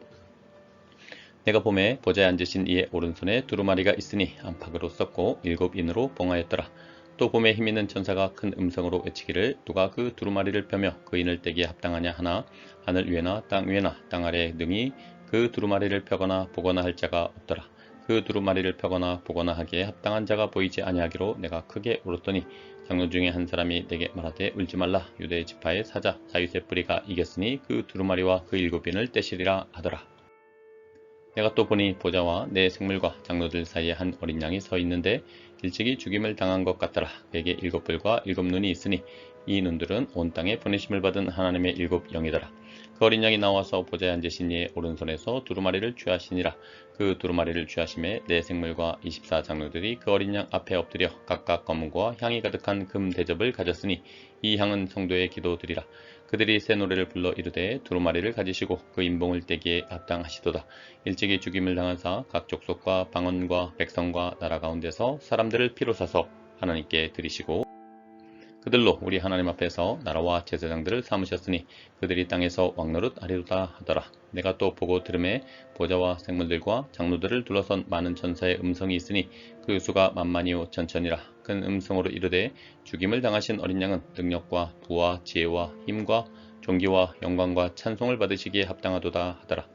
내가 보매 보좌에 앉으신 이의 오른손에 두루마리가 있으니 안팎으로 썼고 7인으로 봉하였더라. 또 봄에 힘있는 천사가 큰 음성으로 외치기를 누가 그 두루마리를 펴며 그 인을 떼기에 합당하냐 하나 하늘 위에나 땅 위에나 땅 아래에 능히 그 두루마리를 펴거나 보거나 할 자가 없더라. 그 두루마리를 펴거나 보거나 하기에 합당한 자가 보이지 아니하기로 내가 크게 울었더니 장로 중에 한 사람이 내게 말하되 울지 말라. 유대 지파의 사자 다윗의 뿌리가 이겼으니 그 두루마리와 그 7인을 떼시리라 하더라. 내가 또 보니 보좌와 네 생물과 장로들 사이에 한 어린 양이 서 있는데 일찍이 죽임을 당한 것 같더라. 그에게 7뿔과 7눈이 있으니 이 눈들은 온 땅에 보내심을 받은 하나님의 7 영이더라. 그 어린 양이 나와서 보좌에 앉으신 이의 오른손에서 두루마리를 취하시니라. 그 두루마리를 취하심에 네 생물과 24 장로들이 그 어린 양 앞에 엎드려 각각 검은고와 향이 가득한 금 대접을 가졌으니 이 향은 성도의 기도드리라. 그들이 새 노래를 불러 이르되 두루마리를 가지시고 그 인봉을 떼기에 합당하시도다. 일찍이 죽임을 당하사 각 족속과 방언과 백성과 나라 가운데서 사람들을 피로 사서 하나님께 드리시고 그들로 우리 하나님 앞에서 나라와 제사장들을 삼으셨으니 그들이 땅에서 왕노릇 하리로다 하더라. 내가 또 보고 들음에 보좌와 생물들과 장로들을 둘러선 많은 천사의 음성이 있으니 그 수가 만만이요 천천이라. 큰 음성으로 이르되 죽임을 당하신 어린 양은 능력과 부와 지혜와 힘과 존귀와 영광과 찬송을 받으시기에 합당하도다 하더라.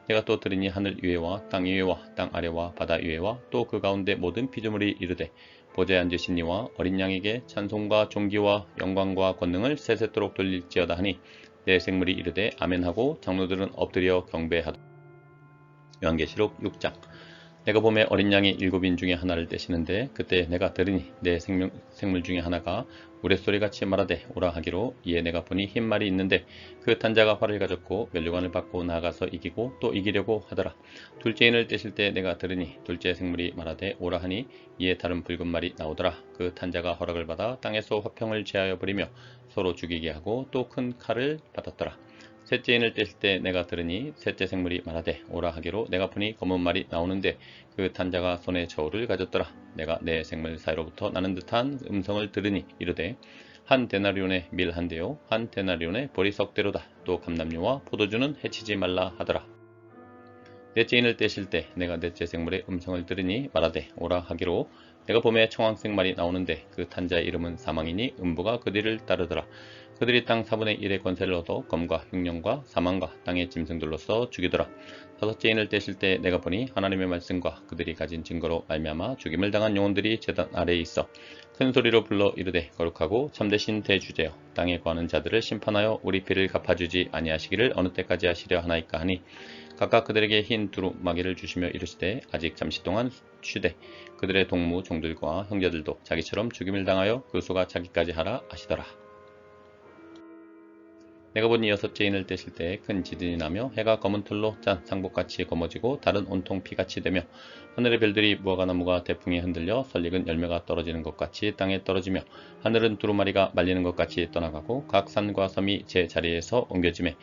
내가 또 들으니 하늘 위에와 땅 위에와 땅 아래와 바다 위에와 또 그 가운데 모든 피조물이 이르되 보좌에 앉으신 이와 어린 양에게 찬송과 존귀와 영광과 권능을 세세토록 돌릴지어다 하니 내 생물이 이르되 아멘하고 장로들은 엎드려 경배하더라. 요한계시록 6장 내가 보매 어린 양이 7인 중에 하나를 떼시는데 그때 내가 들으니 내 생물 중에 하나가 우레소리같이 말하되 오라 하기로 이에 내가 보니 흰 말이 있는데 그 탄 자가 활을 가졌고 면류관을 받고 나아가서 이기고 또 이기려고 하더라. 둘째 인을 떼실 때 내가 들으니 둘째 생물이 말하되 오라 하니 이에 다른 붉은 말이 나오더라. 그 탄 자가 허락을 받아 땅에서 화평을 제하여 버리며 서로 죽이게 하고 또 큰 칼을 받았더라. 셋째 인을 떼실 때 내가 들으니 셋째 생물이 말하되 오라 하기로 내가 보니 검은 말이 나오는데 그 탄자가 손에 저울을 가졌더라. 내가 내 생물 사이로부터 나는 듯한 음성을 들으니 이르되 한 데나리온의 밀 한 대요 한 데나리온의 보리 석 대로다. 또 감람류와 포도주는 해치지 말라 하더라. 넷째 인을 떼실 때 내가 넷째 생물의 음성을 들으니 말하되 오라 하기로 내가 봄에 청황색 말이 나오는데 그 탄자의 이름은 사망이니 음부가 그 뒤를 따르더라. 그들이 땅 4분의 1의 권세를 얻어 검과 흉령과 사망과 땅의 짐승들로서 죽이더라. 다섯째 인을 떼실 때 내가 보니 하나님의 말씀과 그들이 가진 증거로 말미암아 죽임을 당한 영혼들이 제단 아래에 있어 큰 소리로 불러 이르되 거룩하고 참되신 대주제여 땅에 거하는 자들을 심판하여 우리 피를 갚아주지 아니하시기를 어느 때까지 하시려 하나이까 하니 각각 그들에게 흰 두루마기를 주시며 이르시되 아직 잠시 동안 쉬되 그들의 동무 종들과 형제들도 자기처럼 죽임을 당하여 그 수가 차기까지 하라 하시더라. 내가 보니 여섯째 인을 떼실 때 큰 지진이 나며 해가 검은 털로 짠 상복같이 검어지고 달은 온통 피같이 되며 하늘의 별들이 무화과나무가 대풍에 흔들려 설익은 열매가 떨어지는 것 같이 땅에 떨어지며 하늘은 두루마리가 말리는 것 같이 떠나가고 각 산과 섬이 제 자리에서 옮겨지매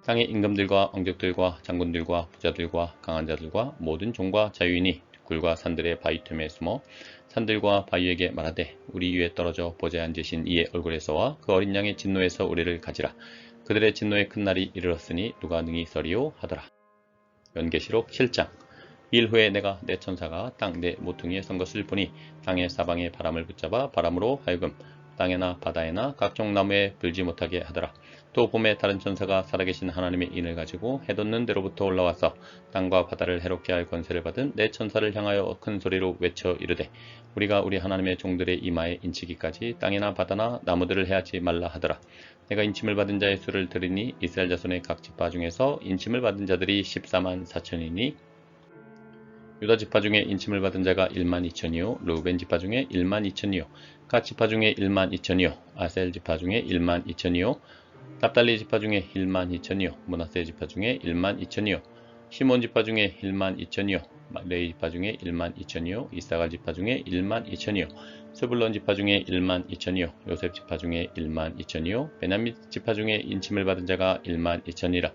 땅의 임금들과 왕족들과 장군들과 부자들과 강한 자들과 모든 종과 자유인이 굴과 산들의 바위 틈에 숨어 산들과 바위에게 말하되 우리 위에 떨어져 보좌에 앉으신 이의 얼굴에서와 그 어린 양의 진노에서 우리를 가지라. 그들의 진노의 큰 날이 이르렀으니 누가 능히 서리요 하더라. 연계시록 7장. 일 후에 내가 내 천사가 땅 내 모퉁이에 선 것을 보니 땅의 사방에 바람을 붙잡아 바람으로 하여금 땅에나 바다에나 각종 나무에 불지 못하게 하더라. 또 봄에 다른 천사가 살아계신 하나님의 인을 가지고 해돋는 데로부터 올라와서 땅과 바다를 해롭게 할 권세를 받은 내 천사를 향하여 큰 소리로 외쳐 이르되 우리가 우리 하나님의 종들의 이마에 인치기까지 땅이나 바다나 나무들을 해하지 말라 하더라. 내가 인침을 받은 자의 수를 들으니 이스라엘 자손의 각 지파 중에서 인침을 받은 자들이 14만 4천이니 유다 지파 중에 인침을 받은 자가 1만 2천이요 르우벤 지파 중에 1만 2천이요 갓 지파 중에 1만 2천이요 아셀 지파 중에 1만 2천이요 납달리 지파 중에 1만 2천이요 므낫세 지파 중에 1만 2천이요 시몬 지파 중에 1만 2천이요 레위 지파 중에 1만 2천이요 이사갈 지파 중에 1만 2천이요 스불론 지파 중에 1만 2천이요 요셉 지파 중에 1만 2천이요 베냐민 지파 중에 인침을 받은 자가 1만 2천이라.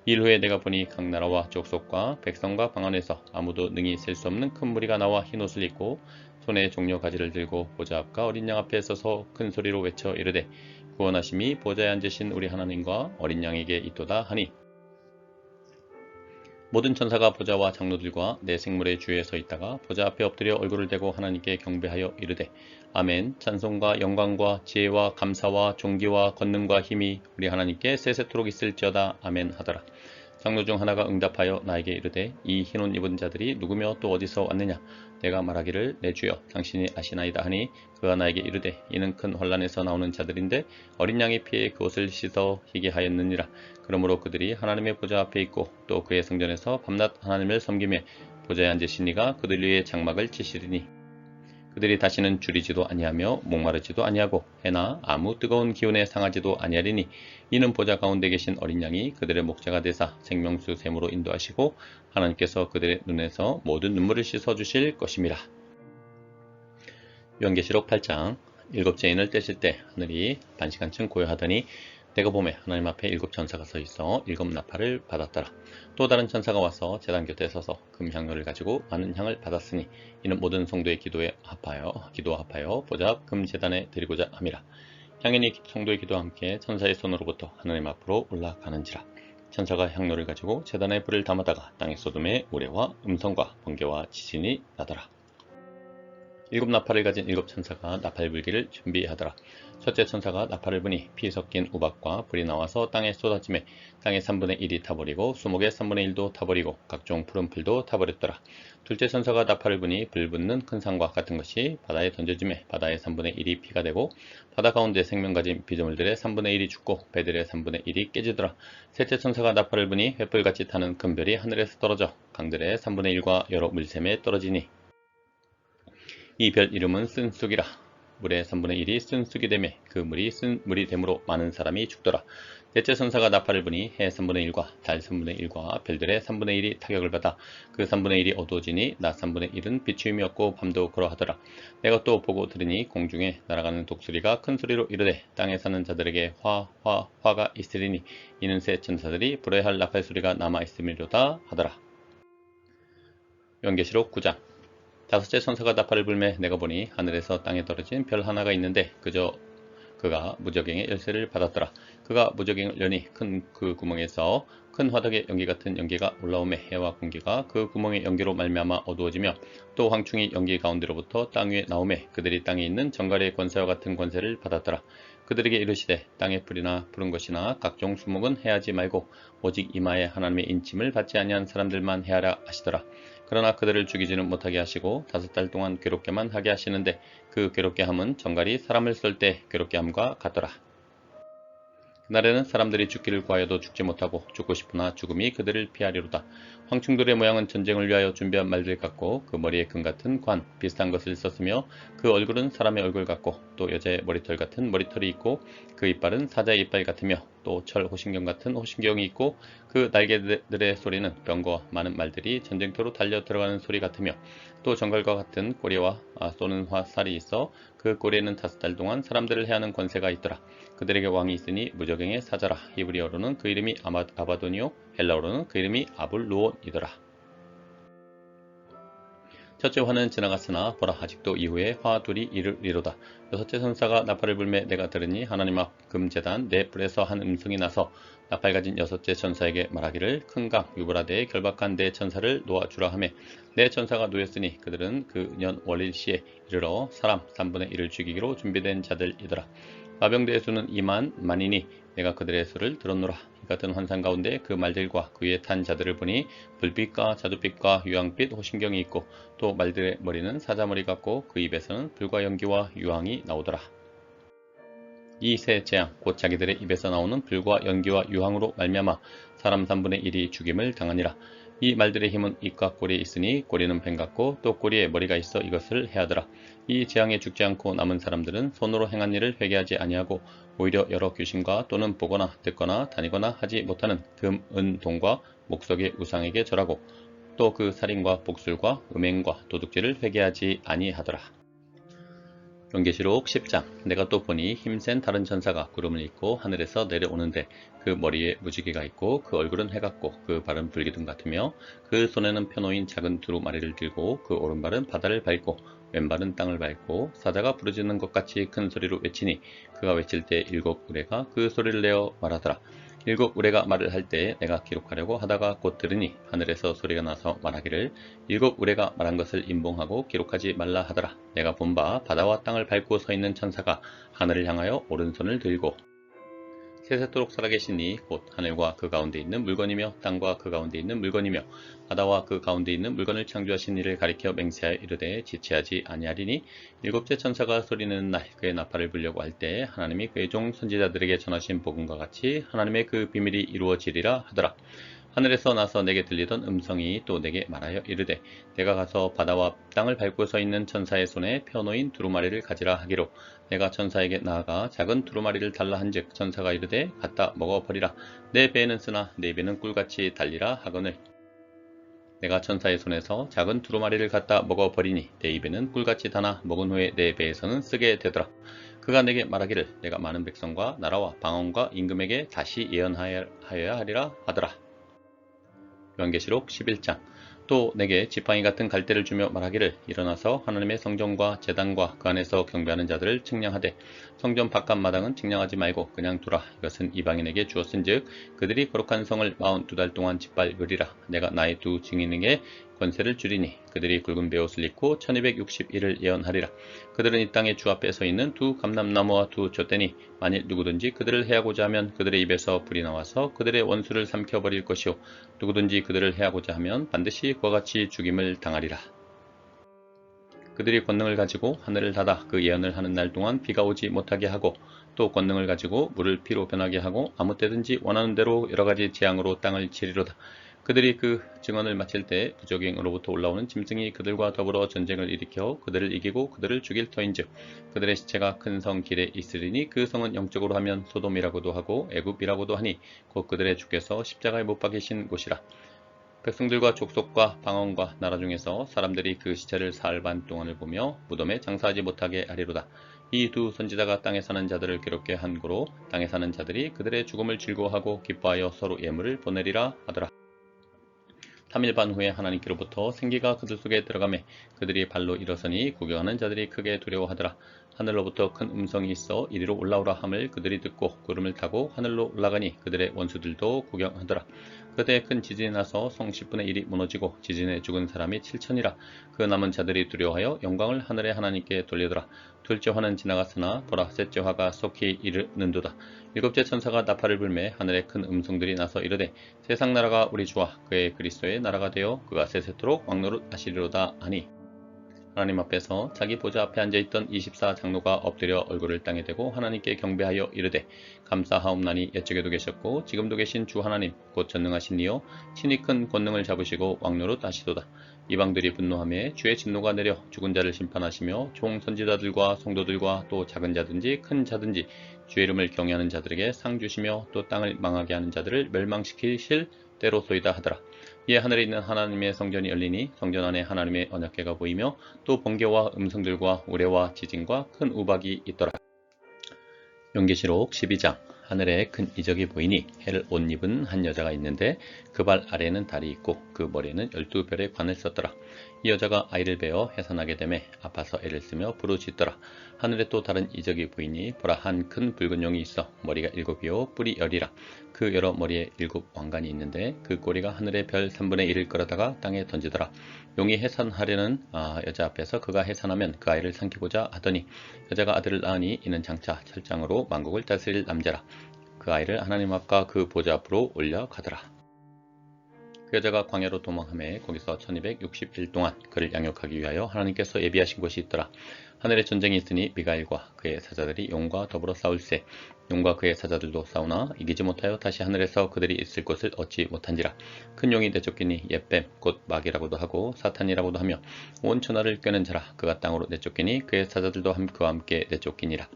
일 후에 내가 보니 각 나라와 족속과 백성과 방 안에서 아무도 능히 셀 수 없는 큰 무리가 나와 흰옷을 입고 손에 종려 가지를 들고 보좌 앞과 어린 양 앞에 서서 큰 소리로 외쳐 이르되 구원하심이 보좌에 앉으신 우리 하나님과 어린 양에게 있도다 하니 모든 천사가 보좌와 장로들과 내 생물의 주위에 서 있다가 보좌 앞에 엎드려 얼굴을 대고 하나님께 경배하여 이르되 아멘. 찬송과 영광과 지혜와 감사와 존귀와 권능과 힘이 우리 하나님께 세세토록 있을지어다. 아멘 하더라. 장로 중 하나가 응답하여 나에게 이르되 이 흰옷 입은 자들이 누구며 또 어디서 왔느냐. 내가 말하기를 내 주여 당신이 아시나이다 하니 그가 나에게 이르되 이는 큰 환란에서 나오는 자들인데 어린 양의 피에 그 옷을 씻어 희게 하였느니라. 그러므로 그들이 하나님의 보좌 앞에 있고 또 그의 성전에서 밤낮 하나님을 섬기며 보좌에 앉으신 이가 그들 위에 장막을 치시리니 그들이 다시는 줄이지도 아니하며 목마르지도 아니하고 해나 아무 뜨거운 기운에 상하지도 아니하리니 이는 보좌 가운데 계신 어린 양이 그들의 목자가 되사 생명수 샘으로 인도하시고 하나님께서 그들의 눈에서 모든 눈물을 씻어 주실 것임이라. 요한계시록 8장. 일곱째 인을 떼실 때 하늘이 반시간쯤 고요하더니 내가 보매 하나님 앞에 일곱 천사가 서 있어 일곱 나팔을 받았더라. 또 다른 천사가 와서 제단 곁에 서서 금향로를 가지고 많은 향을 받았으니 이는 모든 성도의 기도와 합하여 보좌 앞 금제단에 드리고자 함이라. 향연이 성도의 기도와 함께 천사의 손으로부터 하나님 앞으로 올라가는지라. 천사가 향로를 가지고 제단에 불을 담아다가 땅의 소돔에 우레와 음성과 번개와 지진이 나더라. 일곱 나팔을 가진 일곱 천사가 나팔 불기를 준비하더라. 첫째 천사가 나팔을 부니 피 섞인 우박과 불이 나와서 땅에 쏟아지매 땅의 3분의 1이 타버리고 수목의 3분의 1도 타버리고 각종 푸른 풀도 타버렸더라. 둘째 천사가 나팔을 부니 불 붙는 큰 상과 같은 것이 바다에 던져지매 바다의 3분의 1이 피가 되고 바다 가운데 생명 가진 피조물들의 3분의 1이 죽고 배들의 3분의 1이 깨지더라. 셋째 천사가 나팔을 부니 횃불같이 타는 큰 별이 하늘에서 떨어져 강들의 3분의 1과 여러 물샘에 떨어지니 이 별 이름은 쓴쑥이라. 물의 3분의 1이 쓴쑥이 되매 그 물이 쓴 물이 되므로 많은 사람이 죽더라. 넷째 천사가 나팔을 부니 해 3분의 1과 달 3분의 1과 별들의 3분의 1이 타격을 받아 그 3분의 1이 어두워지니 낮 3분의 1은 비추임이 없고 밤도 그러하더라. 내가 또 보고 들으니 공중에 날아가는 독수리가 큰 소리로 이르되 땅에 사는 자들에게 화가 있으리니 이는 새 천사들이 불어야 할 나팔 소리가 남아 있음이로다 하더라. 요한계시록 9장. 다섯째 천사가 나팔을 불매 내가 보니 하늘에서 땅에 떨어진 별 하나가 있는데 그가 무저갱의 열쇠를 받았더라. 그가 무저갱을 여니 큰 그 구멍에서 큰 화덕의 연기 같은 연기가 올라오매 해와 공기가 그 구멍의 연기로 말미암아 어두워지며 또 황충이 연기 가운데로부터 땅 위에 나오매 그들이 땅에 있는 정갈의 권세와 같은 권세를 받았더라. 그들에게 이르시되 땅의 풀이나 푸른 것이나 각종 수목은 해하지 말고 오직 이마에 하나님의 인침을 받지 아니한 사람들만 해하라 하시더라. 그러나 그들을 죽이지는 못하게 하시고 5달 동안 괴롭게만 하게 하시는데 그 괴롭게 함은 정갈이 사람을 쏠 때 괴롭게 함과 같더라. 그날에는 사람들이 죽기를 구하여도 죽지 못하고 죽고 싶으나 죽음이 그들을 피하리로다. 황충들의 모양은 전쟁을 위하여 준비한 말들 같고 그 머리에 금 같은 관 비슷한 것을 썼으며 그 얼굴은 사람의 얼굴 같고 또 여자의 머리털 같은 머리털이 있고 그 이빨은 사자의 이빨 같으며 또 철 호신경 같은 호신경이 있고 그 날개들의 소리는 병거와 많은 말들이 전쟁터로 달려 들어가는 소리 같으며 또 정갈과 같은 꼬리와 쏘는 화살이 있어 그 꼬리에는 5달 동안 사람들을 해하는 권세가 있더라. 그들에게 왕이 있으니 무저갱의 사자라. 히브리어로는 그 이름이 아바도니오, 헬라어로는 그 이름이 아불루온이더라. 첫째 화는 지나갔으나 보라 아직도 이후에 화 둘이 이르리로다. 여섯째 천사가 나팔을 불매 내가 들으니 하나님 앞 금제단 네 뿔에서 한 음성이 나서 나팔 가진 여섯째 천사에게 말하기를 큰 강 유브라데에 결박한 네 천사를 놓아주라 하매 네 천사가 놓였으니 그들은 그 년 월일시에 이르러 사람 3분의 1을 죽이기로 준비된 자들이더라. 마병대의 수는 2만 만이니 내가 그들의 수를 들었노라. 이 같은 환상 가운데 그 말들과 그 위에 탄 자들을 보니 불빛과 자두빛과 유황빛 호신경이 있고 또 말들의 머리는 사자머리 같고 그 입에서는 불과 연기와 유황이 나오더라. 이 세 재앙 곧 자기들의 입에서 나오는 불과 연기와 유황으로 말미암아 사람 3분의 1이 죽임을 당하니라. 이 말들의 힘은 입과 꼬리에 있으니 꼬리는 뱀 같고 또 꼬리에 머리가 있어 이것을 해하더라. 이 재앙에 죽지 않고 남은 사람들은 손으로 행한 일을 회개하지 아니하고 오히려 여러 귀신과 또는 보거나 듣거나 다니거나 하지 못하는 금, 은, 동과 목석의 우상에게 절하고 또 그 살인과 복술과 음행과 도둑질을 회개하지 아니하더라. 요한계시록 10장 내가 또 보니 힘센 다른 천사가 구름을 입고 하늘에서 내려오는데 그 머리에 무지개가 있고 그 얼굴은 해 같고 그 발은 불기둥 같으며 그 손에는 펴놓인 작은 두루마리를 들고 그 오른발은 바다를 밟고 왼발은 땅을 밟고 사자가 부르짖는 것 같이 큰 소리로 외치니 그가 외칠 때 7 우레가 그 소리를 내어 말하더라. 7 우레가 말을 할 때 내가 기록하려고 하다가 곧 들으니 하늘에서 소리가 나서 말하기를 7 우레가 말한 것을 임봉하고 기록하지 말라 하더라. 내가 본 바 바다와 땅을 밟고 서 있는 천사가 하늘을 향하여 오른손을 들고 세세토록 살아계시니 곧 하늘과 그 가운데 있는 물건이며 땅과 그 가운데 있는 물건이며 바다와 그 가운데 있는 물건을 창조하신 이를 가리켜 맹세하여 이르되 지체하지 아니하리니 일곱째 천사가 소리내는 날 그의 나팔을 불려고 할 때 하나님이 그의 종 선지자들에게 전하신 복음과 같이 하나님의 그 비밀이 이루어지리라 하더라. 하늘에서 나서 내게 들리던 음성이 또 내게 말하여 이르되 내가 가서 바다와 땅을 밟고 서 있는 천사의 손에 펴놓인 두루마리를 가지라 하기로 내가 천사에게 나아가 작은 두루마리를 달라 한즉 천사가 이르되 갖다 먹어버리라. 내 배에는 쓰나 내 배는 꿀같이 달리라 하거늘 내가 천사의 손에서 작은 두루마리를 갖다 먹어버리니 내 입에는 꿀같이 다나 먹은 후에 내 배에서는 쓰게 되더라. 그가 내게 말하기를 내가 많은 백성과 나라와 방언과 임금에게 다시 예언하여야 하리라 하더라. 요한계시록 11장 또 내게 지팡이 같은 갈대를 주며 말하기를 일어나서 하나님의 성전과 제단과 그 안에서 경배하는 자들을 측량하되 성전 바깥 마당은 측량하지 말고 그냥 두라. 이것은 이방인에게 주었은즉 그들이 거룩한 성을 42달 동안 짓밟으리라. 내가 나의 두 증인에게 권세를 주리니 그들이 굵은 베옷을 입고 1261을 예언하리라. 그들은 이 땅의 주 앞에 서 있는 두 감람나무와 두 혓대니 만일 누구든지 그들을 해하고자 하면 그들의 입에서 불이 나와서 그들의 원수를 삼켜버릴 것이요 누구든지 그들을 해하고자 하면 반드시 그와 같이 죽임을 당하리라. 그들이 권능을 가지고 하늘을 닫아 그 예언을 하는 날 동안 비가 오지 못하게 하고 또 권능을 가지고 물을 피로 변하게 하고 아무 때든지 원하는 대로 여러가지 재앙으로 땅을 치리로다. 그들이 그 증언을 마칠 때 부적행으로부터 올라오는 짐승이 그들과 더불어 전쟁을 일으켜 그들을 이기고 그들을 죽일 터인즉 그들의 시체가 큰 성 길에 있으리니 그 성은 영적으로 하면 소돔이라고도 하고 애굽이라고도 하니 곧 그들의 주께서 십자가에 못 박이신 곳이라. 백성들과 족속과 방언과 나라 중에서 사람들이 그 시체를 사흘 반 동안을 보며 무덤에 장사하지 못하게 하리로다. 이 두 선지자가 땅에 사는 자들을 괴롭게 한 고로 땅에 사는 자들이 그들의 죽음을 즐거워하고 기뻐하여 서로 예물을 보내리라 하더라. 3일 반 후에 하나님께로부터 생기가 그들 속에 들어가매 그들이 발로 일어서니 구경하는 자들이 크게 두려워하더라. 하늘로부터 큰 음성이 있어 이리로 올라오라 함을 그들이 듣고 구름을 타고 하늘로 올라가니 그들의 원수들도 구경하더라. 그때 큰 지진이 나서 성 10분의 1이 무너지고 지진에 죽은 사람이 7천이라. 그 남은 자들이 두려워하여 영광을 하늘의 하나님께 돌리더라. 둘째 화는 지나갔으나 보라 셋째 화가 속히 이르는도다. 일곱째 천사가 나팔을 불매 하늘에 큰 음성들이 나서 이르되 세상 나라가 우리 주와 그의 그리스도의 나라가 되어 그가 세세토록 왕노릇 하시리로다 하니 하나님 앞에서 자기 보좌 앞에 앉아있던 24 장로가 엎드려 얼굴을 땅에 대고 하나님께 경배하여 이르되 감사하옵나니 옛적에도 계셨고 지금도 계신 주 하나님 곧 전능하신 이여 친히 큰 권능을 잡으시고 왕노릇 하시도다. 이방들이 분노하며 주의 진노가 내려 죽은 자를 심판하시며 종 선지자들과 성도들과 또 작은 자든지 큰 자든지 주의 이름을 경외하는 자들에게 상 주시며 또 땅을 망하게 하는 자들을 멸망시키실 때로소이다 하더라. 이에 하늘에 있는 하나님의 성전이 열리니 성전 안에 하나님의 언약궤가 보이며 또 번개와 음성들과 우레와 지진과 큰 우박이 있더라. 요한계시록 12장. 하늘에 큰 이적이 보이니 해를 옷 입은 한 여자가 있는데 그 발 아래에는 달이 있고 그 머리에는 12별의 관을 썼더라. 이 여자가 아이를 베어 해산하게 되매 아파서 애를 쓰며 부르짖더라. 하늘에 또 다른 이적이 보이니 보라 한 큰 붉은 용이 있어 머리가 7이요 뿔이 10이라. 그 여러 머리에 7 왕관이 있는데 그 꼬리가 하늘의 별 3분의 1을 끌어다가 땅에 던지더라. 용이 해산하려는 여자 앞에서 그가 해산하면 그 아이를 삼키고자 하더니 여자가 아들을 낳으니 이는 장차 철장으로 만국을 다스릴 남자라. 그 아이를 하나님 앞과 그 보좌 앞으로 올려가더라. 그 여자가 광야로 도망하매 거기서 1260일 동안 그를 양육하기 위하여 하나님께서 예비하신 곳이 있더라. 하늘에 전쟁이 있으니 미가엘과 그의 사자들이 용과 더불어 싸울세. 용과 그의 사자들도 싸우나 이기지 못하여 다시 하늘에서 그들이 있을 곳을 얻지 못한지라. 큰 용이 내쫓기니 옛뱀 곧 마귀라고도 하고 사탄이라고도 하며 온 천하를 꿰는 자라. 그가 땅으로 내쫓기니 그의 사자들도 그와 함께 내쫓기니라.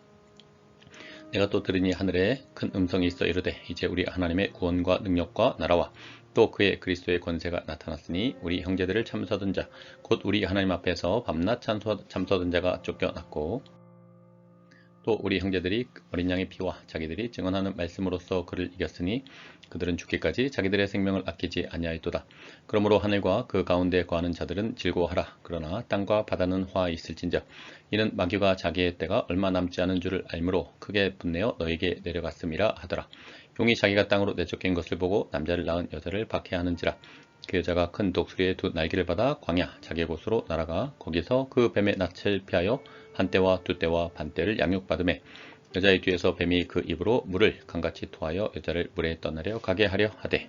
내가 또 들으니 하늘에 큰 음성이 있어 이르되 이제 우리 하나님의 구원과 능력과 나라와 또 그의 그리스도의 권세가 나타났으니 우리 형제들을 참서던 자 곧 우리 하나님 앞에서 밤낮 참서던 자가 쫓겨났고 또 우리 형제들이 어린 양의 피와 자기들이 증언하는 말씀으로써 그를 이겼으니 그들은 죽기까지 자기들의 생명을 아끼지 아니하였도다. 그러므로 하늘과 그 가운데 거하는 자들은 즐거워하라. 그러나 땅과 바다는 화 있을진저 이는 마귀가 자기의 때가 얼마 남지 않은 줄을 알므로 크게 분내어 너에게 내려갔음이라 하더라. 용이 자기가 땅으로 내쫓긴 것을 보고 남자를 낳은 여자를 박해하는지라. 그 여자가 큰 독수리의 두 날개를 받아 광야 자기 곳으로 날아가 거기서 그 뱀의 낯을 피하여 한 때와 두 때와 반 때를 양육받으매 여자의 뒤에서 뱀이 그 입으로 물을 강같이 토하여 여자를 물에 떠나려 가게 하려 하되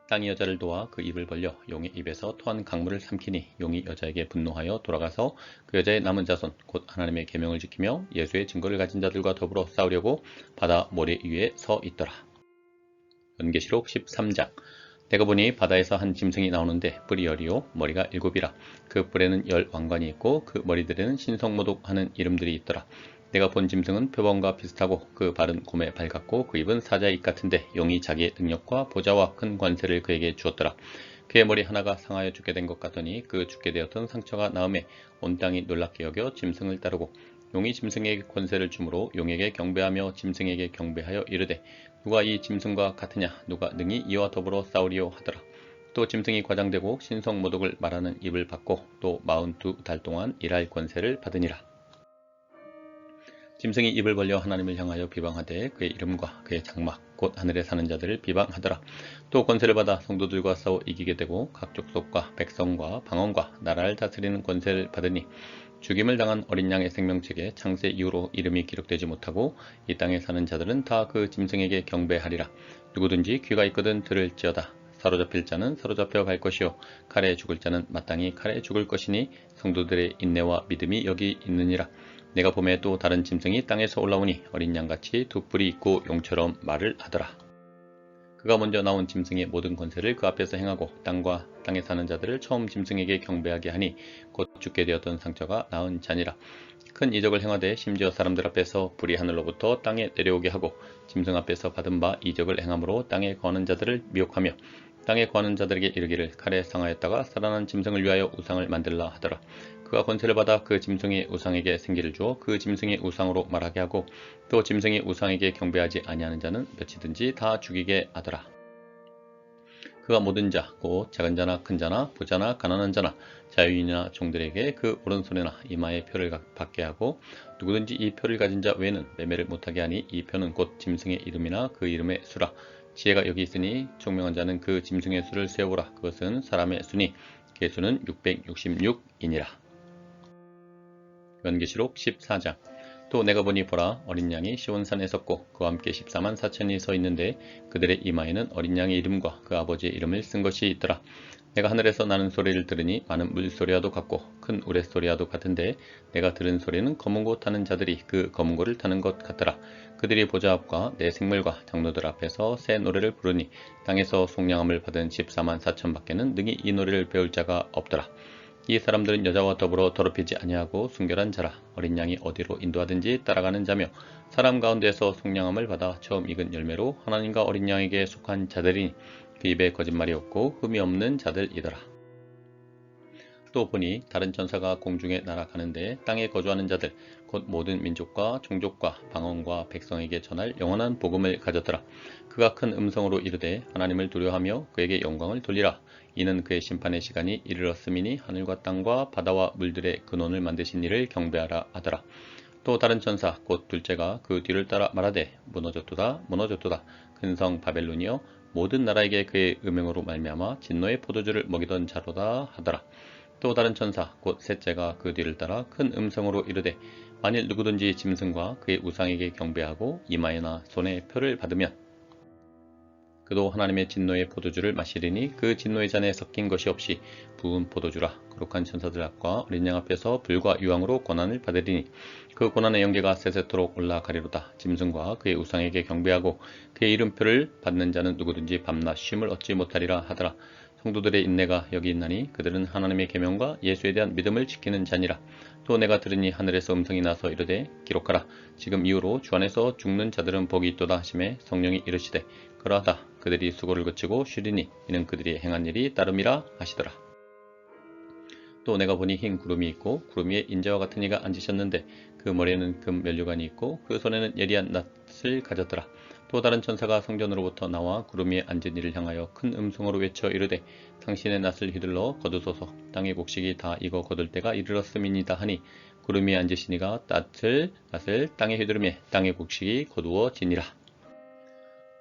땅이 여자를 도와 그 입을 벌려 용의 입에서 토한 강물을 삼키니 용이 여자에게 분노하여 돌아가서 그 여자의 남은 자손 곧 하나님의 계명을 지키며 예수의 증거를 가진 자들과 더불어 싸우려고 바다 모래 위에 서 있더라. 요한계시록 13장. 내가 보니 바다에서 한 짐승이 나오는데 뿔이 10이요 머리가 7이라. 그 뿔에는 10 왕관이 있고 그 머리들에는 신성모독하는 이름들이 있더라. 내가 본 짐승은 표범과 비슷하고 그 발은 곰의 발 같고 그 입은 사자의 입 같은데 용이 자기의 능력과 보좌와 큰 관세를 그에게 주었더라. 그의 머리 하나가 상하여 죽게 된 것 같더니 그 죽게 되었던 상처가 나음에 온 땅이 놀랍게 여겨 짐승을 따르고 용이 짐승에게 권세를 주므로 용에게 경배하며 짐승에게 경배하여 이르되 누가 이 짐승과 같으냐 누가 능히 이와 더불어 싸우리요 하더라. 또 짐승이 과장되고 신성모독을 말하는 입을 받고 또 42달 동안 일할 권세를 받으니라. 짐승이 입을 벌려 하나님을 향하여 비방하되 그의 이름과 그의 장막 곧 하늘에 사는 자들을 비방하더라. 또 권세를 받아 성도들과 싸워 이기게 되고 각 족속과 백성과 방언과 나라를 다스리는 권세를 받으니 죽임을 당한 어린 양의 생명책에 창세 이후로 이름이 기록되지 못하고 이 땅에 사는 자들은 다 그 짐승에게 경배하리라. 누구든지 귀가 있거든 들을지어다. 사로잡힐 자는 사로잡혀 갈 것이요 칼에 죽을 자는 마땅히 칼에 죽을 것이니 성도들의 인내와 믿음이 여기 있느니라. 내가 봄에 또 다른 짐승이 땅에서 올라오니 어린 양같이 두 뿔이 있고 용처럼 말을 하더라. 그가 먼저 나온 짐승의 모든 권세를 그 앞에서 행하고 땅과 땅에 사는 자들을 처음 짐승에게 경배하게 하니 곧 죽게 되었던 상처가 나은 자니라. 큰 이적을 행하되 심지어 사람들 앞에서 불이 하늘로부터 땅에 내려오게 하고 짐승 앞에서 받은 바 이적을 행함으로 땅에 거하는 자들을 미혹하며 땅에 거하는 자들에게 이르기를 칼에 상하였다가 살아난 짐승을 위하여 우상을 만들라 하더라. 그가 권세를 받아 그 짐승의 우상에게 생기를 주어 그 짐승의 우상으로 말하게 하고 또 짐승의 우상에게 경배하지 아니하는 자는 몇이든지 다 죽이게 하더라. 그가 모든 자, 곧 작은 자나 큰 자나 부자나 가난한 자나 자유인이나 종들에게 그 오른손이나 이마에 표를 받게 하고 누구든지 이 표를 가진 자 외에는 매매를 못하게 하니 이 표는 곧 짐승의 이름이나 그 이름의 수라. 지혜가 여기 있으니 총명한 자는 그 짐승의 수를 세우라. 그것은 사람의 수니 그 수는 666이니라. 요한계시록 14장. 또 내가 보니 보라 어린 양이 시온산에 섰고 그와 함께 14만 4천이 서 있는데 그들의 이마에는 어린 양의 이름과 그 아버지의 이름을 쓴 것이 있더라. 내가 하늘에서 나는 소리를 들으니 많은 물소리와도 같고 큰 우레소리와도 같은데 내가 들은 소리는 검은 고 타는 자들이 그 검은 고를 타는 것 같더라. 그들이 보좌 앞과 내 생물과 장로들 앞에서 새 노래를 부르니 땅에서 속량함을 받은 14만 4천 밖에는 능히 이 노래를 배울 자가 없더라. 이 사람들은 여자와 더불어 더럽히지 아니하고 순결한 자라. 어린 양이 어디로 인도하든지 따라가는 자며 사람 가운데서 속량함을 받아 처음 익은 열매로 하나님과 어린 양에게 속한 자들이니 그 입에 거짓말이 없고 흠이 없는 자들이더라. 또 보니 다른 천사가 공중에 날아가는데 땅에 거주하는 자들 곧 모든 민족과 종족과 방언과 백성에게 전할 영원한 복음을 가졌더라. 그가 큰 음성으로 이르되 하나님을 두려워하며 그에게 영광을 돌리라. 이는 그의 심판의 시간이 이르렀음이니 하늘과 땅과 바다와 물들의 근원을 만드신 이를 경배하라 하더라. 또 다른 천사 곧 둘째가 그 뒤를 따라 말하되 무너졌도다 무너졌도다 큰 성 바벨론이여 모든 나라에게 그의 음행으로 말미암아 진노의 포도주를 먹이던 자로다 하더라. 또 다른 천사 곧 셋째가 그 뒤를 따라 큰 음성으로 이르되 만일 누구든지 짐승과 그의 우상에게 경배하고 이마에나 손에 표를 받으면 그도 하나님의 진노의 포도주를 마시리니 그 진노의 잔에 섞인 것이 없이 부은 포도주라. 거룩한 천사들 앞과 어린 양 앞에서 불과 유황으로 고난을 받으리니 그 고난의 연계가 세세토록 올라가리로다. 짐승과 그의 우상에게 경배하고 그의 이름표를 받는 자는 누구든지 밤낮 쉼을 얻지 못하리라 하더라. 성도들의 인내가 여기 있나니 그들은 하나님의 계명과 예수에 대한 믿음을 지키는 자니라. 또 내가 들으니 하늘에서 음성이 나서 이르되 기록하라. 지금 이후로 주 안에서 죽는 자들은 복이 있도다 하시매 성령이 이르시되 그러하다. 그들이 수고를 그치고 쉬리니 이는 그들이 행한 일이 따름이라 하시더라. 또 내가 보니 흰 구름이 있고 구름 위에 인자와 같은 이가 앉으셨는데 그 머리에는 금 면류관이 있고 그 손에는 예리한 낫을 가졌더라. 또 다른 천사가 성전으로부터 나와 구름 위에 앉은 이를 향하여 큰 음성으로 외쳐 이르되 당신의 낫을 휘둘러 거두소서. 땅의 곡식이 다 익어 거둘 때가 이르렀음이니이다 하니 구름 위에 앉으신 이가 낫을 땅에 휘두르매 땅의 곡식이 거두어지니라.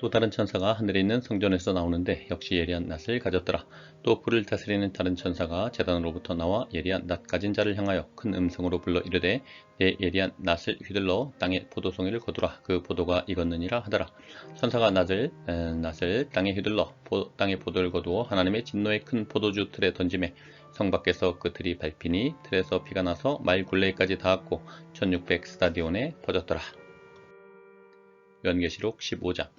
또 다른 천사가 하늘에 있는 성전에서 나오는데 역시 예리한 낫을 가졌더라. 또 불을 다스리는 다른 천사가 제단으로부터 나와 예리한 낫 가진 자를 향하여 큰 음성으로 불러 이르되 내 예리한 낫을 휘둘러 땅에 포도송이를 거두라. 그 포도가 익었느니라 하더라. 천사가 낫을 땅에 휘둘러 땅에 포도를 거두어 하나님의 진노의 큰 포도주 틀에 던지매 성 밖에서 그 틀이 밟히니 틀에서 피가 나서 말 굴레까지 닿았고 1600 스타디온에 퍼졌더라. 요한계시록 15장.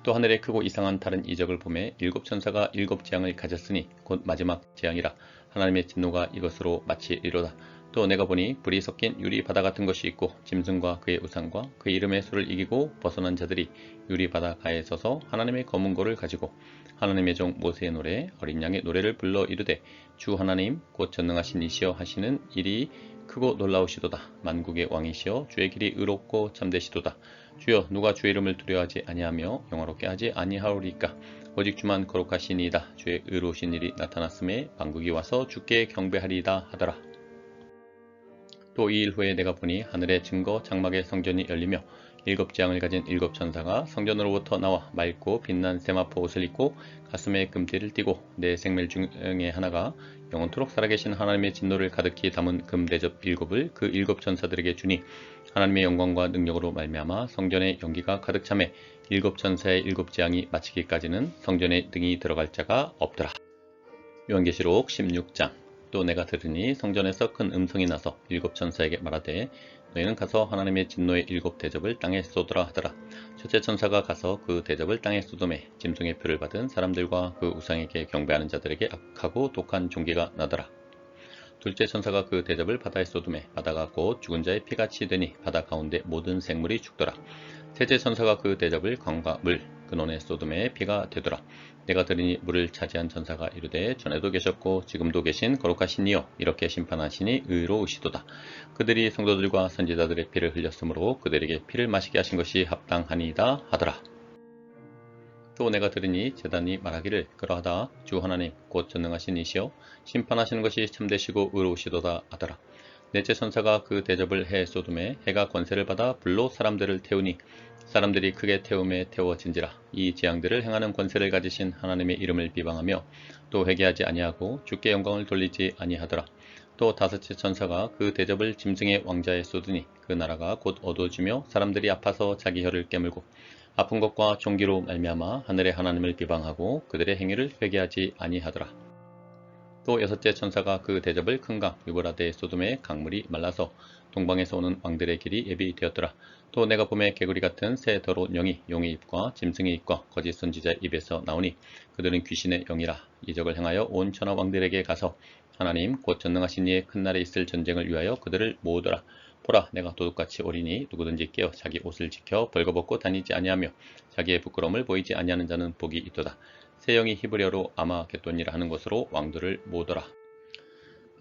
또 하늘에 크고 이상한 다른 이적을 보매 일곱 천사가 일곱 재앙을 가졌으니 곧 마지막 재앙이라. 하나님의 진노가 이것으로 마치리로다. 또 내가 보니 불이 섞인 유리 바다 같은 것이 있고 짐승과 그의 우상과 그 이름의 수를 이기고 벗어난 자들이 유리 바다 가에 서서 하나님의 검은 고를 가지고 하나님의 종 모세의 노래 어린 양의 노래를 불러 이르되 주 하나님 곧 전능하신 이시여 하시는 일이 크고 놀라우시도다. 만국의 왕이시여 주의 길이 의롭고 참되시도다. 주여 누가 주의 이름을 두려워하지 아니하며 영화롭게 하지 아니하오리까. 오직 주만 거룩하시니이다. 주의 의로우신 일이 나타났음에 만국이 와서 주께 경배하리이다 하더라. 또 이 일 후에 내가 보니 하늘의 증거 장막의 성전이 열리며 일곱 재앙을 가진 일곱 천사가 성전으로부터 나와 맑고 빛난 세마포 옷을 입고 가슴에 금띠를 띠고 내 생멸 중에 하나가 영원토록 살아계신 하나님의 진노를 가득히 담은 금대접 일곱을 그 일곱 천사들에게 주니 하나님의 영광과 능력으로 말미암아 성전에 연기가 가득 차매 일곱 천사의 일곱 재앙이 마치기까지는 성전에 등이 들어갈 자가 없더라. 요한계시록 16장. 또 내가 들으니 성전에서 큰 음성이 나서 일곱 천사에게 말하되 너희는 가서 하나님의 진노의 일곱 대접을 땅에 쏟으라 하더라. 첫째 천사가 가서 그 대접을 땅에 쏟음에 짐승의 표를 받은 사람들과 그 우상에게 경배하는 자들에게 악하고 독한 종기가 나더라. 둘째 천사가 그 대접을 바다에 쏟음에 바다가 곧 죽은 자의 피같이 되니 바다 가운데 모든 생물이 죽더라. 셋째 천사가 그 대접을 강과 물 근원에 쏟음에 피가 되더라. 내가 들으니 물을 차지한 천사가 이르되 전에도 계셨고 지금도 계신 거룩하신 이여 이렇게 심판하시니 의로우시도다. 그들이 성도들과 선지자들의 피를 흘렸으므로 그들에게 피를 마시게 하신 것이 합당하니이다 하더라. 또 내가 들으니 제단이 말하기를 그러하다. 주 하나님 곧 전능하신 이시여 심판하시는 것이 참되시고 의로우시도다 하더라. 넷째 천사가 그 대접을 해 쏟음에 해가 권세를 받아 불로 사람들을 태우니 사람들이 크게 태움에 태워진지라. 이 재앙들을 행하는 권세를 가지신 하나님의 이름을 비방하며 또 회개하지 아니하고 주께 영광을 돌리지 아니하더라. 또 다섯째 천사가 그 대접을 짐승의 왕자에 쏟으니 그 나라가 곧 어두워지며 사람들이 아파서 자기 혀를 깨물고 아픈 것과 종기로 말미암아 하늘의 하나님을 비방하고 그들의 행위를 회개하지 아니하더라. 또 여섯째 천사가 그 대접을 큰 강 유브라데 소돔의 강물이 말라서 동방에서 오는 왕들의 길이 예비되었더라. 또 내가 봄에 개구리 같은 새 더러운 영이 용의 입과 짐승의 입과 거짓 선지자의 입에서 나오니 그들은 귀신의 영이라. 이적을 행하여 온 천하 왕들에게 가서 하나님 곧 전능하신 이의 큰 날에 있을 전쟁을 위하여 그들을 모으더라. 보라, 내가 도둑같이 오리니 누구든지 깨어 자기 옷을 지켜 벌거벗고 다니지 아니하며 자기의 부끄러움을 보이지 아니하는 자는 복이 있도다. 새 영이 히브리어로 아마겟돈이라 하는 것으로 왕들을 모으더라.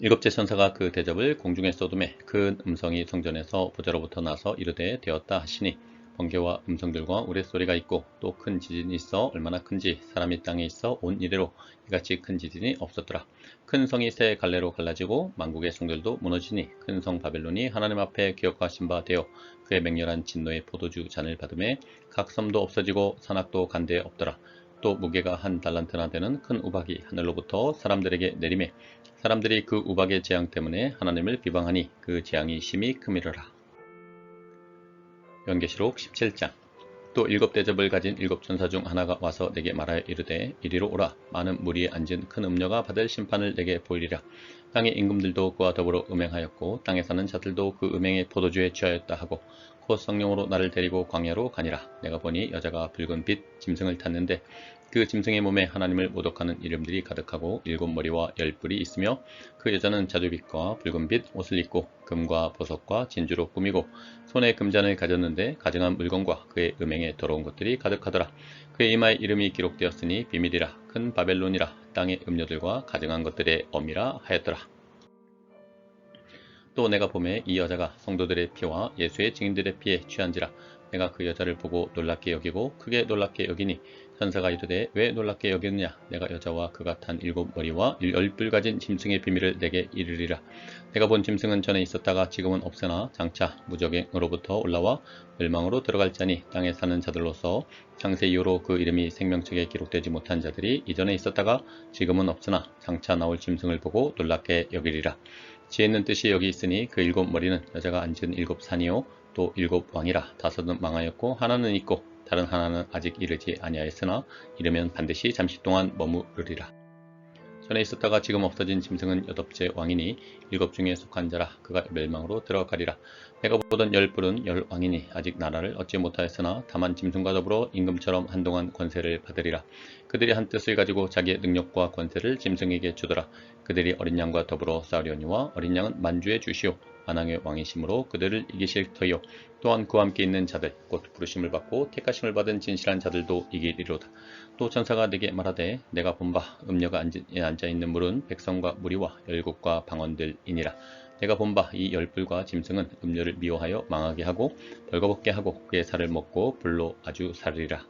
일곱째 천사가 그 대접을 공중에 쏟음에 큰 음성이 성전에서 보좌로부터 나서 이르되 되었다 하시니 번개와 음성들과 우레소리가 있고 또 큰 지진이 있어 얼마나 큰지 사람이 땅에 있어 온 이래로 이같이 큰 지진이 없었더라. 큰 성이 세 갈래로 갈라지고 만국의 성들도 무너지니 큰 성 바벨론이 하나님 앞에 기억하신 바 되어 그의 맹렬한 진노의 포도주 잔을 받음에 각 섬도 없어지고 산악도 간데에 없더라. 또 무게가 한 달란트나 되는 큰 우박이 하늘로부터 사람들에게 내림에 사람들이 그 우박의 재앙 때문에 하나님을 비방하니 그 재앙이 심히 크미르라. 요한계시록 17장. 또 일곱 대접을 가진 일곱 천사 중 하나가 와서 내게 말하여 이르되 이리로 오라. 많은 무리에 앉은 큰 음녀가 받을 심판을 내게 보이리라. 땅의 임금들도 그와 더불어 음행하였고 땅에 사는 자들도 그 음행의 포도주에 취하였다 하고 곧 성령으로 나를 데리고 광야로 가니라. 내가 보니 여자가 붉은 빛 짐승을 탔는데 그 짐승의 몸에 하나님을 모독하는 이름들이 가득하고 일곱 머리와 열 뿔이 있으며 그 여자는 자주빛과 붉은빛 옷을 입고 금과 보석과 진주로 꾸미고 손에 금잔을 가졌는데 가증한 물건과 그의 음행에 더러운 것들이 가득하더라. 그의 이마에 이름이 기록되었으니 비밀이라 큰 바벨론이라 땅의 음료들과 가증한 것들의 엄이라 하였더라. 또 내가 보매 이 여자가 성도들의 피와 예수의 증인들의 피에 취한지라. 내가 그 여자를 보고 놀랍게 여기고 크게 놀랍게 여기니 천사가 이르되 왜 놀랍게 여기느냐. 내가 여자와 그가 탄 일곱 머리와 열 뿔 가진 짐승의 비밀을 내게 이르리라. 내가 본 짐승은 전에 있었다가 지금은 없으나 장차 무적행으로부터 올라와 멸망으로 들어갈 자니 땅에 사는 자들로서 창세 이후로 그 이름이 생명책에 기록되지 못한 자들이 이전에 있었다가 지금은 없으나 장차 나올 짐승을 보고 놀랍게 여기리라. 지혜 있는 뜻이 여기 있으니 그 일곱 머리는 여자가 앉은 일곱 산이요 또 일곱 왕이라. 다섯은 망하였고 하나는 있고 다른 하나는 아직 이르지 아니하였으나 이르면 반드시 잠시 동안 머무르리라. 전에 있었다가 지금 없어진 짐승은 여덟째 왕이니 일곱 중에 속한 자라. 그가 멸망으로 들어가리라. 내가 보던 열 뿔은 열 왕이니 아직 나라를 얻지 못하였으나 다만 짐승과 더불어 임금처럼 한동안 권세를 받으리라. 그들이 한 뜻을 가지고 자기의 능력과 권세를 짐승에게 주더라. 그들이 어린 양과 더불어 싸우려니와 어린 양은 만주의 주시오 만왕의 왕이심으로 그들을 이기실 터이요 또한 그와 함께 있는 자들 곧 부르심을 받고 택하심을 받은 진실한 자들도 이기리로다. 또 천사가 내게 말하되 내가 본 바 음녀가 앉아있는 물은 백성과 무리와 열국과 방언들이니라. 내가 본 바 이 열불과 짐승은 음녀를 미워하여 망하게 하고 벌거벗게 하고 그의 살을 먹고 불로 아주 살리라.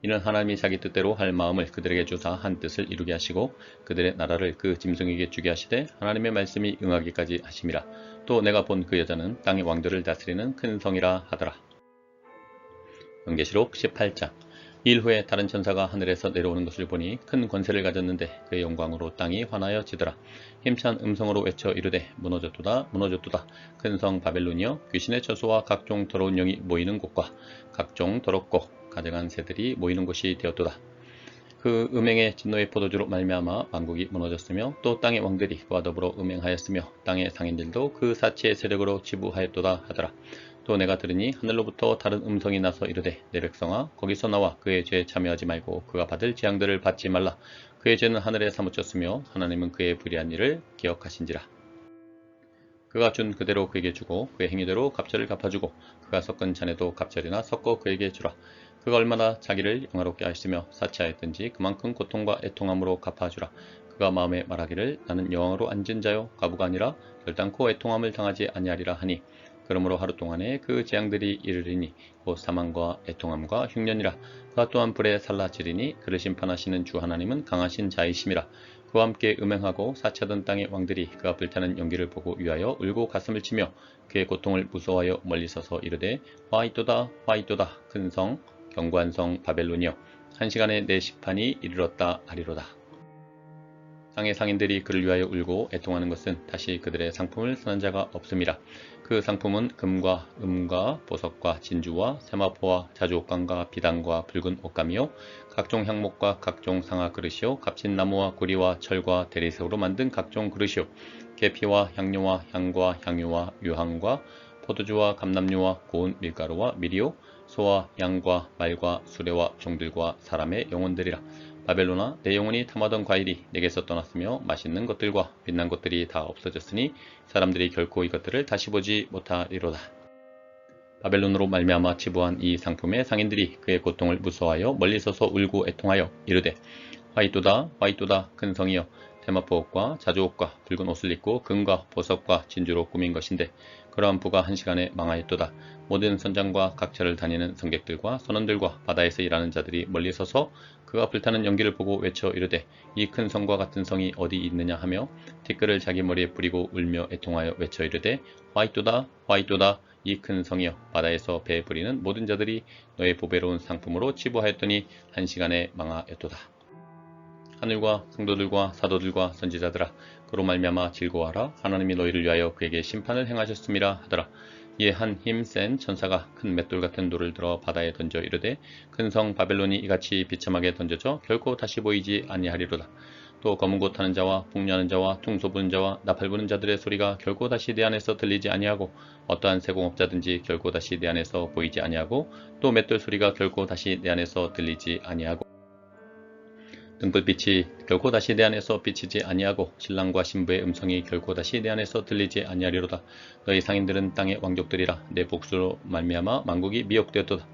이는 하나님이 자기 뜻대로 할 마음을 그들에게 주사 한 뜻을 이루게 하시고 그들의 나라를 그 짐승에게 주게 하시되 하나님의 말씀이 응하기까지 하심이라. 또 내가 본 그 여자는 땅의 왕들을 다스리는 큰 성이라 하더라. 요한계시록 18장. 일 후에 다른 천사가 하늘에서 내려오는 것을 보니 큰 권세를 가졌는데 그의 영광으로 땅이 환하여 지더라. 힘찬 음성으로 외쳐 이르되 무너졌도다 무너졌도다. 큰 성 바벨론이여 귀신의 처소와 각종 더러운 영이 모이는 곳과 각종 더럽고 가증한 새들이 모이는 곳이 되었도다. 그 음행의 진노의 포도주로 말미암아 만국이 무너졌으며 또 땅의 왕들이 그와 더불어 음행하였으며 땅의 상인들도 그 사치의 세력으로 지부하였도다 하더라. 또 내가 들으니 하늘로부터 다른 음성이 나서 이르되 내 백성아 거기서 나와 그의 죄에 참여하지 말고 그가 받을 재앙들을 받지 말라. 그의 죄는 하늘에 사무쳤으며 하나님은 그의 불의한 일을 기억하신지라. 그가 준 그대로 그에게 주고 그의 행위대로 갑절을 갚아주고 그가 섞은 잔에도 갑절이나 섞어 그에게 주라. 그가 얼마나 자기를 영화롭게 하시며 사치하였든지 그만큼 고통과 애통함으로 갚아주라. 그가 마음에 말하기를 나는 여왕으로 앉은 자요 과부가 아니라 결단코 애통함을 당하지 아니하리라 하니 그러므로 하루 동안에 그 재앙들이 이르리니 곧 사망과 애통함과 흉년이라. 그가 또한 불에 살라지리니 그를 심판하시는 주 하나님은 강하신 자이심이라. 그와 함께 음행하고 사치하던 땅의 왕들이 그가 불타는 연기를 보고 위하여 울고 가슴을 치며 그의 고통을 무서워하여 멀리 서서 이르되 화 있도다 화 있도다 큰 성 견고한 성 바벨론이여 한 시간에 내 심판이 이르렀다 하리로다. 땅의 상인들이 그를 위하여 울고 애통하는 것은 다시 그들의 상품을 사는 자가 없음이라. 그 상품은 금과 음과 보석과 진주와 세마포와 자주옥감과 비단과 붉은 옷감이요 각종 향목과 각종 상아 그릇이요 값진 나무와 구리와 철과 대리석으로 만든 각종 그릇이요 계피와 향료와 향과 향유와 유향과 포도주와 감람류와 고운 밀가루와 밀이요 소와 양과 말과 수레와 종들과 사람의 영혼들이라. 바벨론아 내 영혼이 탐하던 과일이 내게서 떠났으며 맛있는 것들과 빛난 것들이 다 없어졌으니 사람들이 결코 이것들을 다시 보지 못하리로다. 바벨론으로 말미암아 치부한 이 상품의 상인들이 그의 고통을 무서워하여 멀리 서서 울고 애통하여 이르되 화이토다 화이토다 큰 성이여 대마포옷과 자주옷과 붉은 옷을 입고 금과 보석과 진주로 꾸민 것인데 그러한 부가 한 시간에 망하였도다. 모든 선장과 각처를 다니는 성객들과 선원들과 바다에서 일하는 자들이 멀리 서서 그가 불타는 연기를 보고 외쳐 이르되 이 큰 성과 같은 성이 어디 있느냐 하며 티끌을 자기 머리에 뿌리고 울며 애통하여 외쳐 이르되 화이토다 화이토다 이 큰 성이여 바다에서 배 부리는 모든 자들이 너의 보배로운 상품으로 치부하였더니 한 시간에 망하였도다. 하늘과 성도들과 사도들과 선지자들아 그로 말미암아 즐거워하라. 하나님이 너희를 위하여 그에게 심판을 행하셨음이라 하더라. 이에 한 힘센 천사가 큰 맷돌 같은 돌을 들어 바다에 던져 이르되 큰 성 바벨론이 이같이 비참하게 던져져 결코 다시 보이지 아니하리로다. 또 검은 고 타는 자와 풍류하는 자와 퉁소 부는 자와 나팔 부는 자들의 소리가 결코 다시 내 안에서 들리지 아니하고 어떠한 세공업자든지 결코 다시 내 안에서 보이지 아니하고 또 맷돌 소리가 결코 다시 내 안에서 들리지 아니하고 등불빛이 결코 다시 내 안에서 비치지 아니하고 신랑과 신부의 음성이 결코 다시 내 안에서 들리지 아니하리로다. 너희 상인들은 땅의 왕족들이라. 내 복수로 말미암아 만국이 미혹되었도다.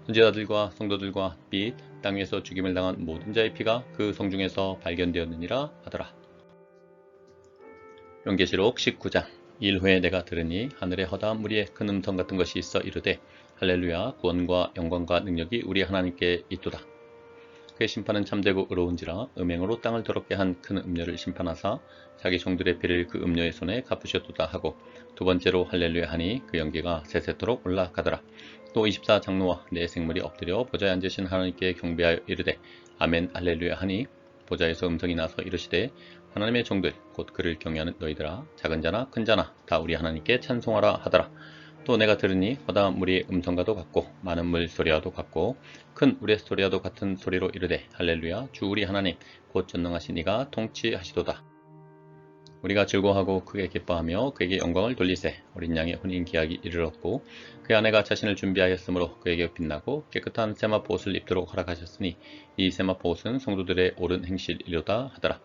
선지자들과 성도들과 및 땅 위에서 죽임을 당한 모든 자의 피가 그 성중에서 발견되었느니라 하더라. 요한계시록 19장. 일 후에 내가 들으니 하늘의 허다한 무리에 큰 음성 같은 것이 있어 이르되 할렐루야 구원과 영광과 능력이 우리 하나님께 있도다. 그의 심판은 참되고 의로운지라. 음행으로 땅을 더럽게 한 큰 음녀를 심판하사 자기 종들의 피를 그 음녀의 손에 갚으셨도다 하고 두 번째로 할렐루야 하니 그 연기가 세세토록 올라가더라. 또 24장로와 네 생물이 엎드려 보좌에 앉으신 하나님께 경배하여 이르되 아멘 할렐루야 하니 보좌에서 음성이 나서 이르시되 하나님의 종들 곧 그를 경외하는 너희들아 작은 자나 큰 자나 다 우리 하나님께 찬송하라 하더라. 또 내가 들으니 허다한 무리의 음성과도 같고 많은 물소리와도 같고 큰 우레 소리와도 같은 소리로 이르되 할렐루야 주 우리 하나님 곧 전능하신 이가 통치하시도다. 우리가 즐거워하고 크게 기뻐하며 그에게 영광을 돌리세. 어린 양의 혼인 기약이 이르렀고 그의 아내가 자신을 준비하였으므로 그에게 빛나고 깨끗한 세마포 옷을 입도록 허락하셨으니 이 세마포 옷은 성도들의 옳은 행실이로다 하더라.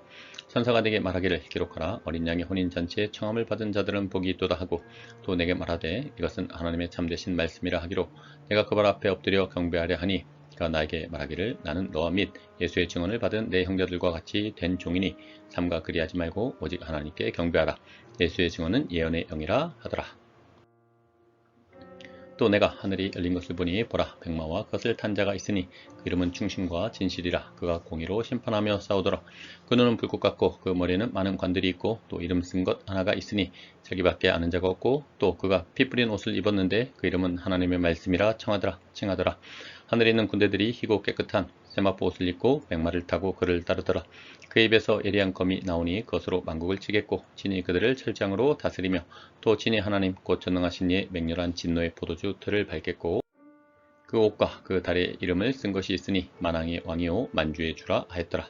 천사가 내게 말하기를 기록하라. 어린 양의 혼인 잔치에 청함을 받은 자들은 복이 있도다 하고 또 내게 말하되 이것은 하나님의 참되신 말씀이라 하기로 내가 그 발 앞에 엎드려 경배하려 하니 그가 나에게 말하기를 나는 너와 및 예수의 증언을 받은 내 형제들과 같이 된 종이니 삼가 그리하지 말고 오직 하나님께 경배하라. 예수의 증언은 예언의 영이라 하더라. 또 내가 하늘이 열린 것을 보니 보라 백마와 그것을 탄 자가 있으니 그 이름은 충신과 진실이라. 그가 공의로 심판하며 싸우더라. 그 눈은 불꽃 같고 그 머리에는 많은 관들이 있고 또 이름 쓴 것 하나가 있으니 자기밖에 아는 자가 없고 또 그가 피 뿌린 옷을 입었는데 그 이름은 하나님의 말씀이라 칭하더라. 하늘에 있는 군대들이 희고 깨끗한 세마포 옷을 입고 백마를 타고 그를 따르더라. 그 입에서 예리한 검이 나오니 그것으로 만국을 치겠고 진이 그들을 철장으로 다스리며 또 진이 하나님 곧 전능하신 이의 맹렬한 진노의 포도주 틀을 밟겠고 그 옷과 그 달의 이름을 쓴 것이 있으니 만왕의 왕이요 만주의 주라 하였더라.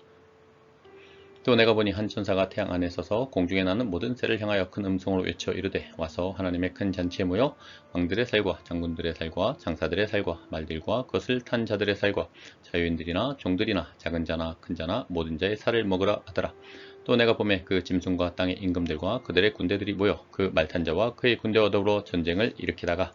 또 내가 보니 한 천사가 태양 안에 서서 공중에 나는 모든 새를 향하여 큰 음성으로 외쳐 이르되 와서 하나님의 큰 잔치에 모여 왕들의 살과 장군들의 살과 장사들의 살과 말들과 그것을 탄 자들의 살과 자유인들이나 종들이나 작은 자나 큰 자나 모든 자의 살을 먹으라 하더라. 또 내가 보매 그 짐승과 땅의 임금들과 그들의 군대들이 모여 그 말탄 자와 그의 군대와 더불어 전쟁을 일으키다가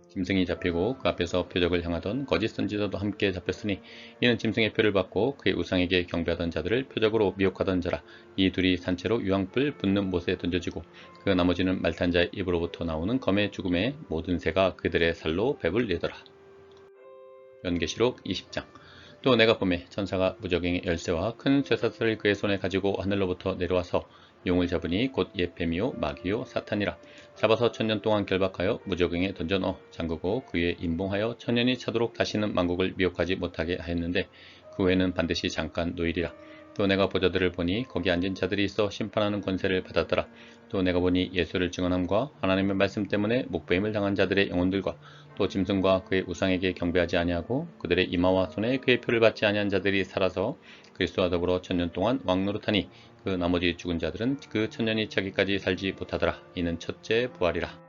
짐승이 잡히고 그 앞에서 표적을 향하던 거짓 선지자도 함께 잡혔으니 이는 짐승의 표를 받고 그의 우상에게 경배하던 자들을 표적으로 미혹하던 자라. 이 둘이 산채로 유황불 붙는 못에 던져지고 그 나머지는 말탄 자의 입으로부터 나오는 검의 죽음에 모든 새가 그들의 살로 배불리더라. 요한계시록 20장. 또 내가 보매 천사가 무저갱의 열쇠와 큰 쇠사슬을 그의 손에 가지고 하늘로부터 내려와서 용을 잡으니 곧 옛 뱀이요 마귀요 사탄이라. 잡아서 1000년 동안 결박하여 무저갱에 던져 넣어 잠그고 그 위에 임봉하여 1000년이 차도록 다시는 만국을 미혹하지 못하게 하였는데 그 후에는 반드시 잠깐 노일이라. 또 내가 보자들을 보니 거기 앉은 자들이 있어 심판하는 권세를 받았더라. 또 내가 보니 예수를 증언함과 하나님의 말씀 때문에 목배임을 당한 자들의 영혼들과 또 짐승과 그의 우상에게 경배하지 아니하고 그들의 이마와 손에 그의 표를 받지 아니한 자들이 살아서 그리스도와 더불어 천년 동안 왕노릇하니 그 나머지 죽은 자들은 그 천년이 차기까지 살지 못하더라. 이는 첫째 부활이라.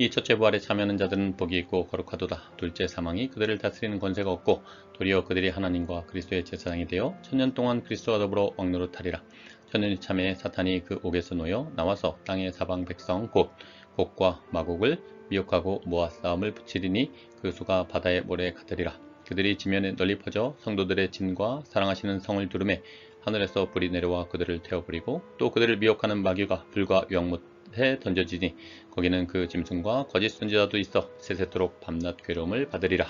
이 첫째 부활에 참여하는 자들은 복이 있고 거룩하도다. 둘째 사망이 그들을 다스리는 권세가 없고 도리어 그들이 하나님과 그리스도의 제사장이 되어 천년 동안 그리스도와 더불어 왕노릇하리라. 천년이 참에 사탄이 그 옥에서 놓여 나와서 땅의 사방 백성 곧 곡과 마곡을 미혹하고 모아 싸움을 붙이리니 그 수가 바다의 모래에 같으리라. 그들이 지면에 널리 퍼져 성도들의 진과 사랑하시는 성을 두름에 하늘에서 불이 내려와 그들을 태워버리고 또 그들을 미혹하는 마귀가 불과 유황못에 던져지니 거기는 그 짐승과 거짓 선지자도 있어 세세토록 밤낮 괴로움을 받으리라.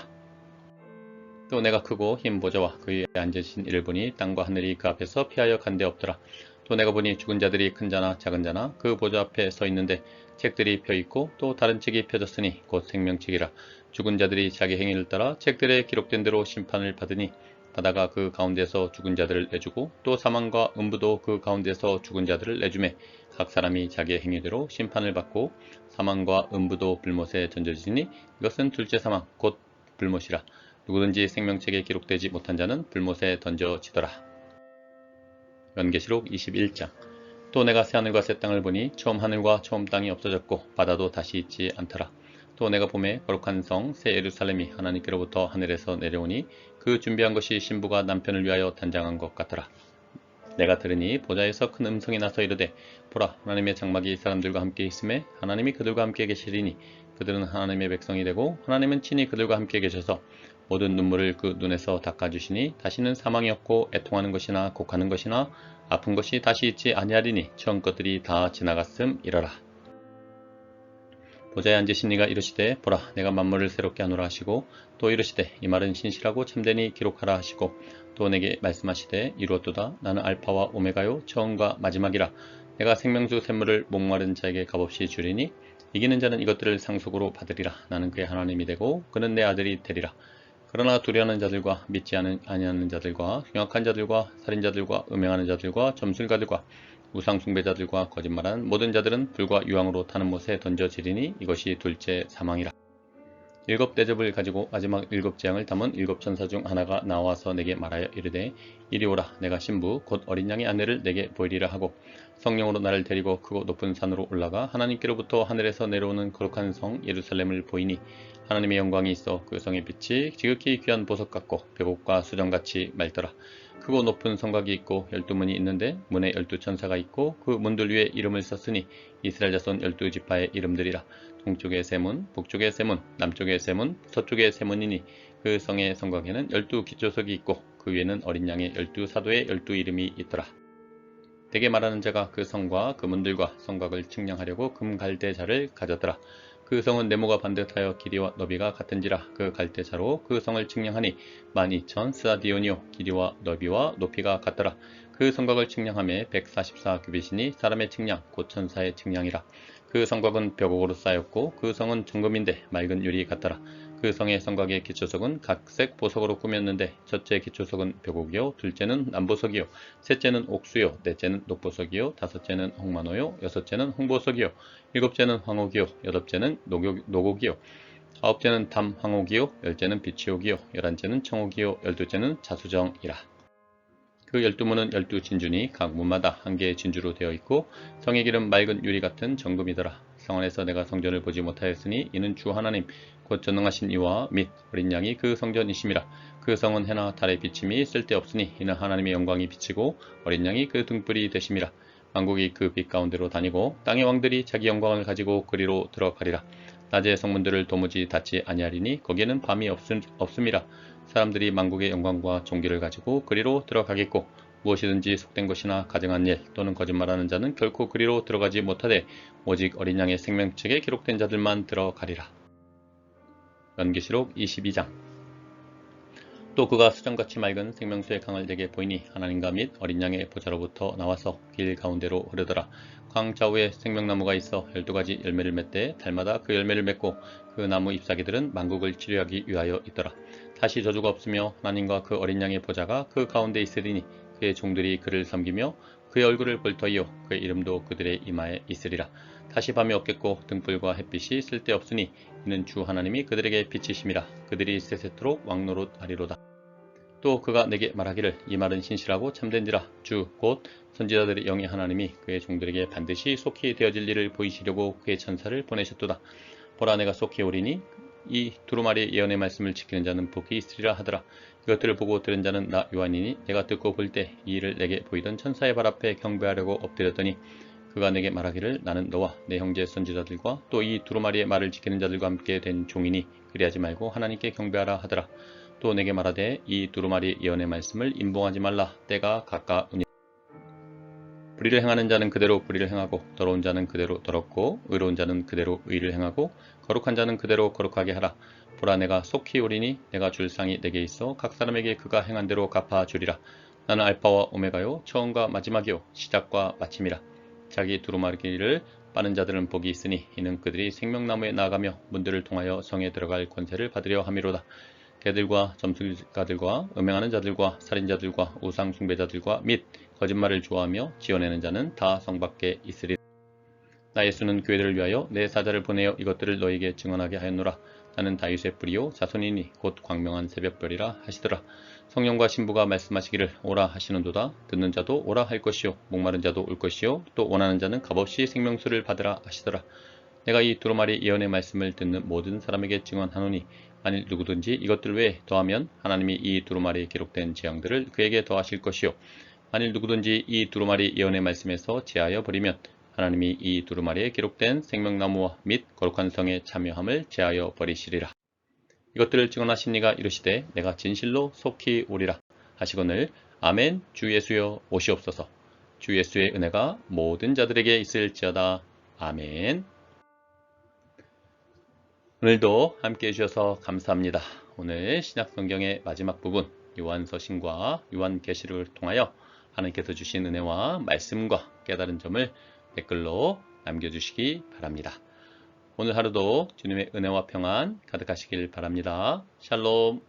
또 내가 크고 흰 보좌와 그 위에 앉으신 이를 보니 땅과 하늘이 그 앞에서 피하여 간데 없더라. 또 내가 보니 죽은 자들이 큰 자나 작은 자나 그 보좌 앞에 서 있는데 책들이 펴 있고 또 다른 책이 펴졌으니 곧 생명책이라. 죽은 자들이 자기 행위를 따라 책들에 기록된 대로 심판을 받으니 바다가 그 가운데서 죽은 자들을 내주고 또 사망과 음부도 그 가운데서 죽은 자들을 내주매 각 사람이 자기의 행위대로 심판을 받고 사망과 음부도 불못에 던져지니 이것은 둘째 사망 곧 불못이라. 누구든지 생명책에 기록되지 못한 자는 불못에 던져지더라. 연계시록 21장. 또 내가 새하늘과 새 땅을 보니 처음 하늘과 처음 땅이 없어졌고 바다도 다시 있지 않더라. 또 내가 보매 거룩한 성 새 예루살렘이 하나님께로부터 하늘에서 내려오니 그 준비한 것이 신부가 남편을 위하여 단장한 것 같더라. 내가 들으니 보좌에서 큰 음성이 나서 이르되 보라 하나님의 장막이 사람들과 함께 있음에 하나님이 그들과 함께 계시리니 그들은 하나님의 백성이 되고 하나님은 친히 그들과 함께 계셔서 모든 눈물을 그 눈에서 닦아주시니 다시는 사망이 없고 애통하는 것이나 곡하는 것이나 아픈 것이 다시 있지 아니하리니 처음 것들이 다 지나갔음이러라. 보좌에 앉으신 이가 이르시되 보라 내가 만물을 새롭게 하노라 하시고 또 이르시되 이 말은 신실하고 참되니 기록하라 하시고 또 내게 말씀하시되 이루었도다 나는 알파와 오메가요 처음과 마지막이라. 내가 생명수 샘물을 목마른 자에게 값없이 주리니 이기는 자는 이것들을 상속으로 받으리라. 나는 그의 하나님이 되고 그는 내 아들이 되리라. 그러나 두려워하는 자들과 믿지 아니하는 자들과 흉악한 자들과 살인자들과 음행하는 자들과 점술가들과 우상 숭배자들과 거짓말하는 모든 자들은 불과 유황으로 타는 못에 던져지리니 이것이 둘째 사망이라. 일곱 대접을 가지고 마지막 일곱 재앙을 담은 일곱 천사 중 하나가 나와서 내게 말하여 이르되 이리 오라 내가 신부 곧 어린 양의 아내를 내게 보이리라 하고 성령으로 나를 데리고 크고 높은 산으로 올라가 하나님께로부터 하늘에서 내려오는 거룩한 성 예루살렘을 보이니 하나님의 영광이 있어 그 성의 빛이 지극히 귀한 보석 같고 벽옥과 수정같이 맑더라. 크고 높은 성곽이 있고 12문이 있는데 문에 12천사가 있고 그 문들 위에 이름을 썼으니 이스라엘 자손 12지파의 이름들이라. 동쪽의 세 문, 북쪽의 세 문, 남쪽의 세 문, 서쪽의 세 문이니 그 성의 성곽에는 12기초석이 있고 그 위에는 어린 양의 12사도의 12이름이 있더라. 내게 말하는 자가 그 성과 그 문들과 성곽을 측량하려고 금갈대자를 가졌더라. 그 성은 네모가 반듯하여 길이와 너비가 같은지라. 그 갈대자로 그 성을 측량하니 12,000 스아디오니오 길이와 너비와 높이가 같더라. 그 성곽을 측량함에 144규빗이니 사람의 측량 곧 천사의 측량이라. 그 성곽은 벽옥으로 쌓였고 그 성은 정금인데 맑은 유리 같더라. 그 성의 성곽의 기초석은 각색 보석으로 꾸몄는데 첫째 기초석은 벽옥이요 둘째는 남보석이요 셋째는 옥수요 넷째는 녹보석이요 다섯째는 홍만호요 여섯째는 홍보석이요 일곱째는 황옥이요 여덟째는 노곡이요 아홉째는 담황옥이요 열째는 비치옥이요 열한째는 청옥이요 열둘째는 자수정이라. 그 12문은 12진주니 각 문마다 한 개의 진주로 되어 있고 성의 길은 맑은 유리 같은 정금이더라. 성 안에서 내가 성전을 보지 못하였으니 이는 주 하나님 곧 전능하신 이와 및 어린 양이 그 성전이심이라. 그 성은 해나 달의 비침이 쓸데없으니 이는 하나님의 영광이 비치고 어린 양이 그 등불이 되심이라. 만국이 그 빛 가운데로 다니고 땅의 왕들이 자기 영광을 가지고 그리로 들어가리라. 낮에 성문들을 도무지 닫지 아니하리니 거기에는 밤이 없음이라. 사람들이 만국의 영광과 존귀를 가지고 그리로 들어가겠고 무엇이든지 속된 것이나 가증한 일 또는 거짓말하는 자는 결코 그리로 들어가지 못하되 오직 어린 양의 생명책에 기록된 자들만 들어가리라. 연기시록 22장. 또 그가 수정같이 맑은 생명수의 강을 내게 보이니 하나님과 및 어린 양의 보좌로부터 나와서 길 가운데로 흐르더라. 강 좌우에 생명나무가 있어 12가지 열매를 맺되 달마다 그 열매를 맺고 그 나무 잎사귀들은 만국을 치료하기 위하여 있더라. 다시 저주가 없으며 하나님과 그 어린 양의 보좌가 그 가운데 있으리니 그의 종들이 그를 섬기며 그의 얼굴을 볼 터이요 그의 이름도 그들의 이마에 있으리라. 다시 밤이 없겠고 등불과 햇빛이 쓸데없으니 이는 주 하나님이 그들에게 빛이심이라. 그들이 세세토록 왕노릇 하리로다. 또 그가 내게 말하기를 이 말은 신실하고 참된지라. 주 곧 선지자들의 영의 하나님이 그의 종들에게 반드시 속히 되어질 일을 보이시려고 그의 천사를 보내셨도다. 보라 내가 속히 오리니 이 두루마리 예언의 말씀을 지키는 자는 복이 있으리라 하더라. 이것들을 보고 들은 자는 나 요한이니 내가 듣고 볼 때 이 일을 내게 보이던 천사의 발 앞에 경배하려고 엎드렸더니 그가 내게 말하기를 나는 너와 내 형제 선지자들과 또 이 두루마리의 말을 지키는 자들과 함께 된 종이니 그리하지 말고 하나님께 경배하라 하더라. 또 내게 말하되 이 두루마리 예언의 말씀을 임봉하지 말라. 때가 가까우니 불의를 행하는 자는 그대로 불의를 행하고 더러운 자는 그대로 더럽고 의로운 자는 그대로 의를 행하고 거룩한 자는 그대로 거룩하게 하라. 보라 내가 속히 오리니 내가 줄 상이 내게 있어 각 사람에게 그가 행한 대로 갚아주리라. 나는 알파와 오메가요 처음과 마지막이요 시작과 마침이라. 자기 두루마리를 빠는 자들은 복이 있으니 이는 그들이 생명나무에 나아가며 문들을 통하여 성에 들어갈 권세를 받으려 함이로다. 개들과 점술가들과 음행하는 자들과 살인자들과 우상 숭배자들과 및 거짓말을 좋아하며 지어내는 자는 다 성 밖에 있으리라. 나 예수는 교회들을 위하여 내 사자를 보내어 이것들을 너에게 증언하게 하였노라. 나는 다윗의 뿌리요 자손이니 곧 광명한 새벽별이라 하시더라. 성령과 신부가 말씀하시기를 오라 하시는도다. 듣는 자도 오라 할 것이요 목마른 자도 올 것이요 또 원하는 자는 값없이 생명수를 받으라 하시더라. 내가 이 두루마리 예언의 말씀을 듣는 모든 사람에게 증언하노니 만일 누구든지 이것들 외에 더하면 하나님이 이 두루마리에 기록된 재앙들을 그에게 더하실 것이요 만일 누구든지 이 두루마리 예언의 말씀에서 제하여 버리면 하나님이 이 두루마리에 기록된 생명나무와 및 거룩한 성에 참여함을 제하여 버리시리라. 이것들을 증언하신 이가 이르시되 내가 진실로 속히 오리라 하시거늘 아멘. 주 예수여 오시옵소서. 주 예수의 은혜가 모든 자들에게 있을지어다. 아멘. 오늘도 함께 해주셔서 감사합니다. 오늘 신약성경의 마지막 부분 요한서신과 요한계시록을 통하여 하나님께서 주신 은혜와 말씀과 깨달은 점을 댓글로 남겨주시기 바랍니다. 오늘 하루도 주님의 은혜와 평안 가득하시길 바랍니다. 샬롬.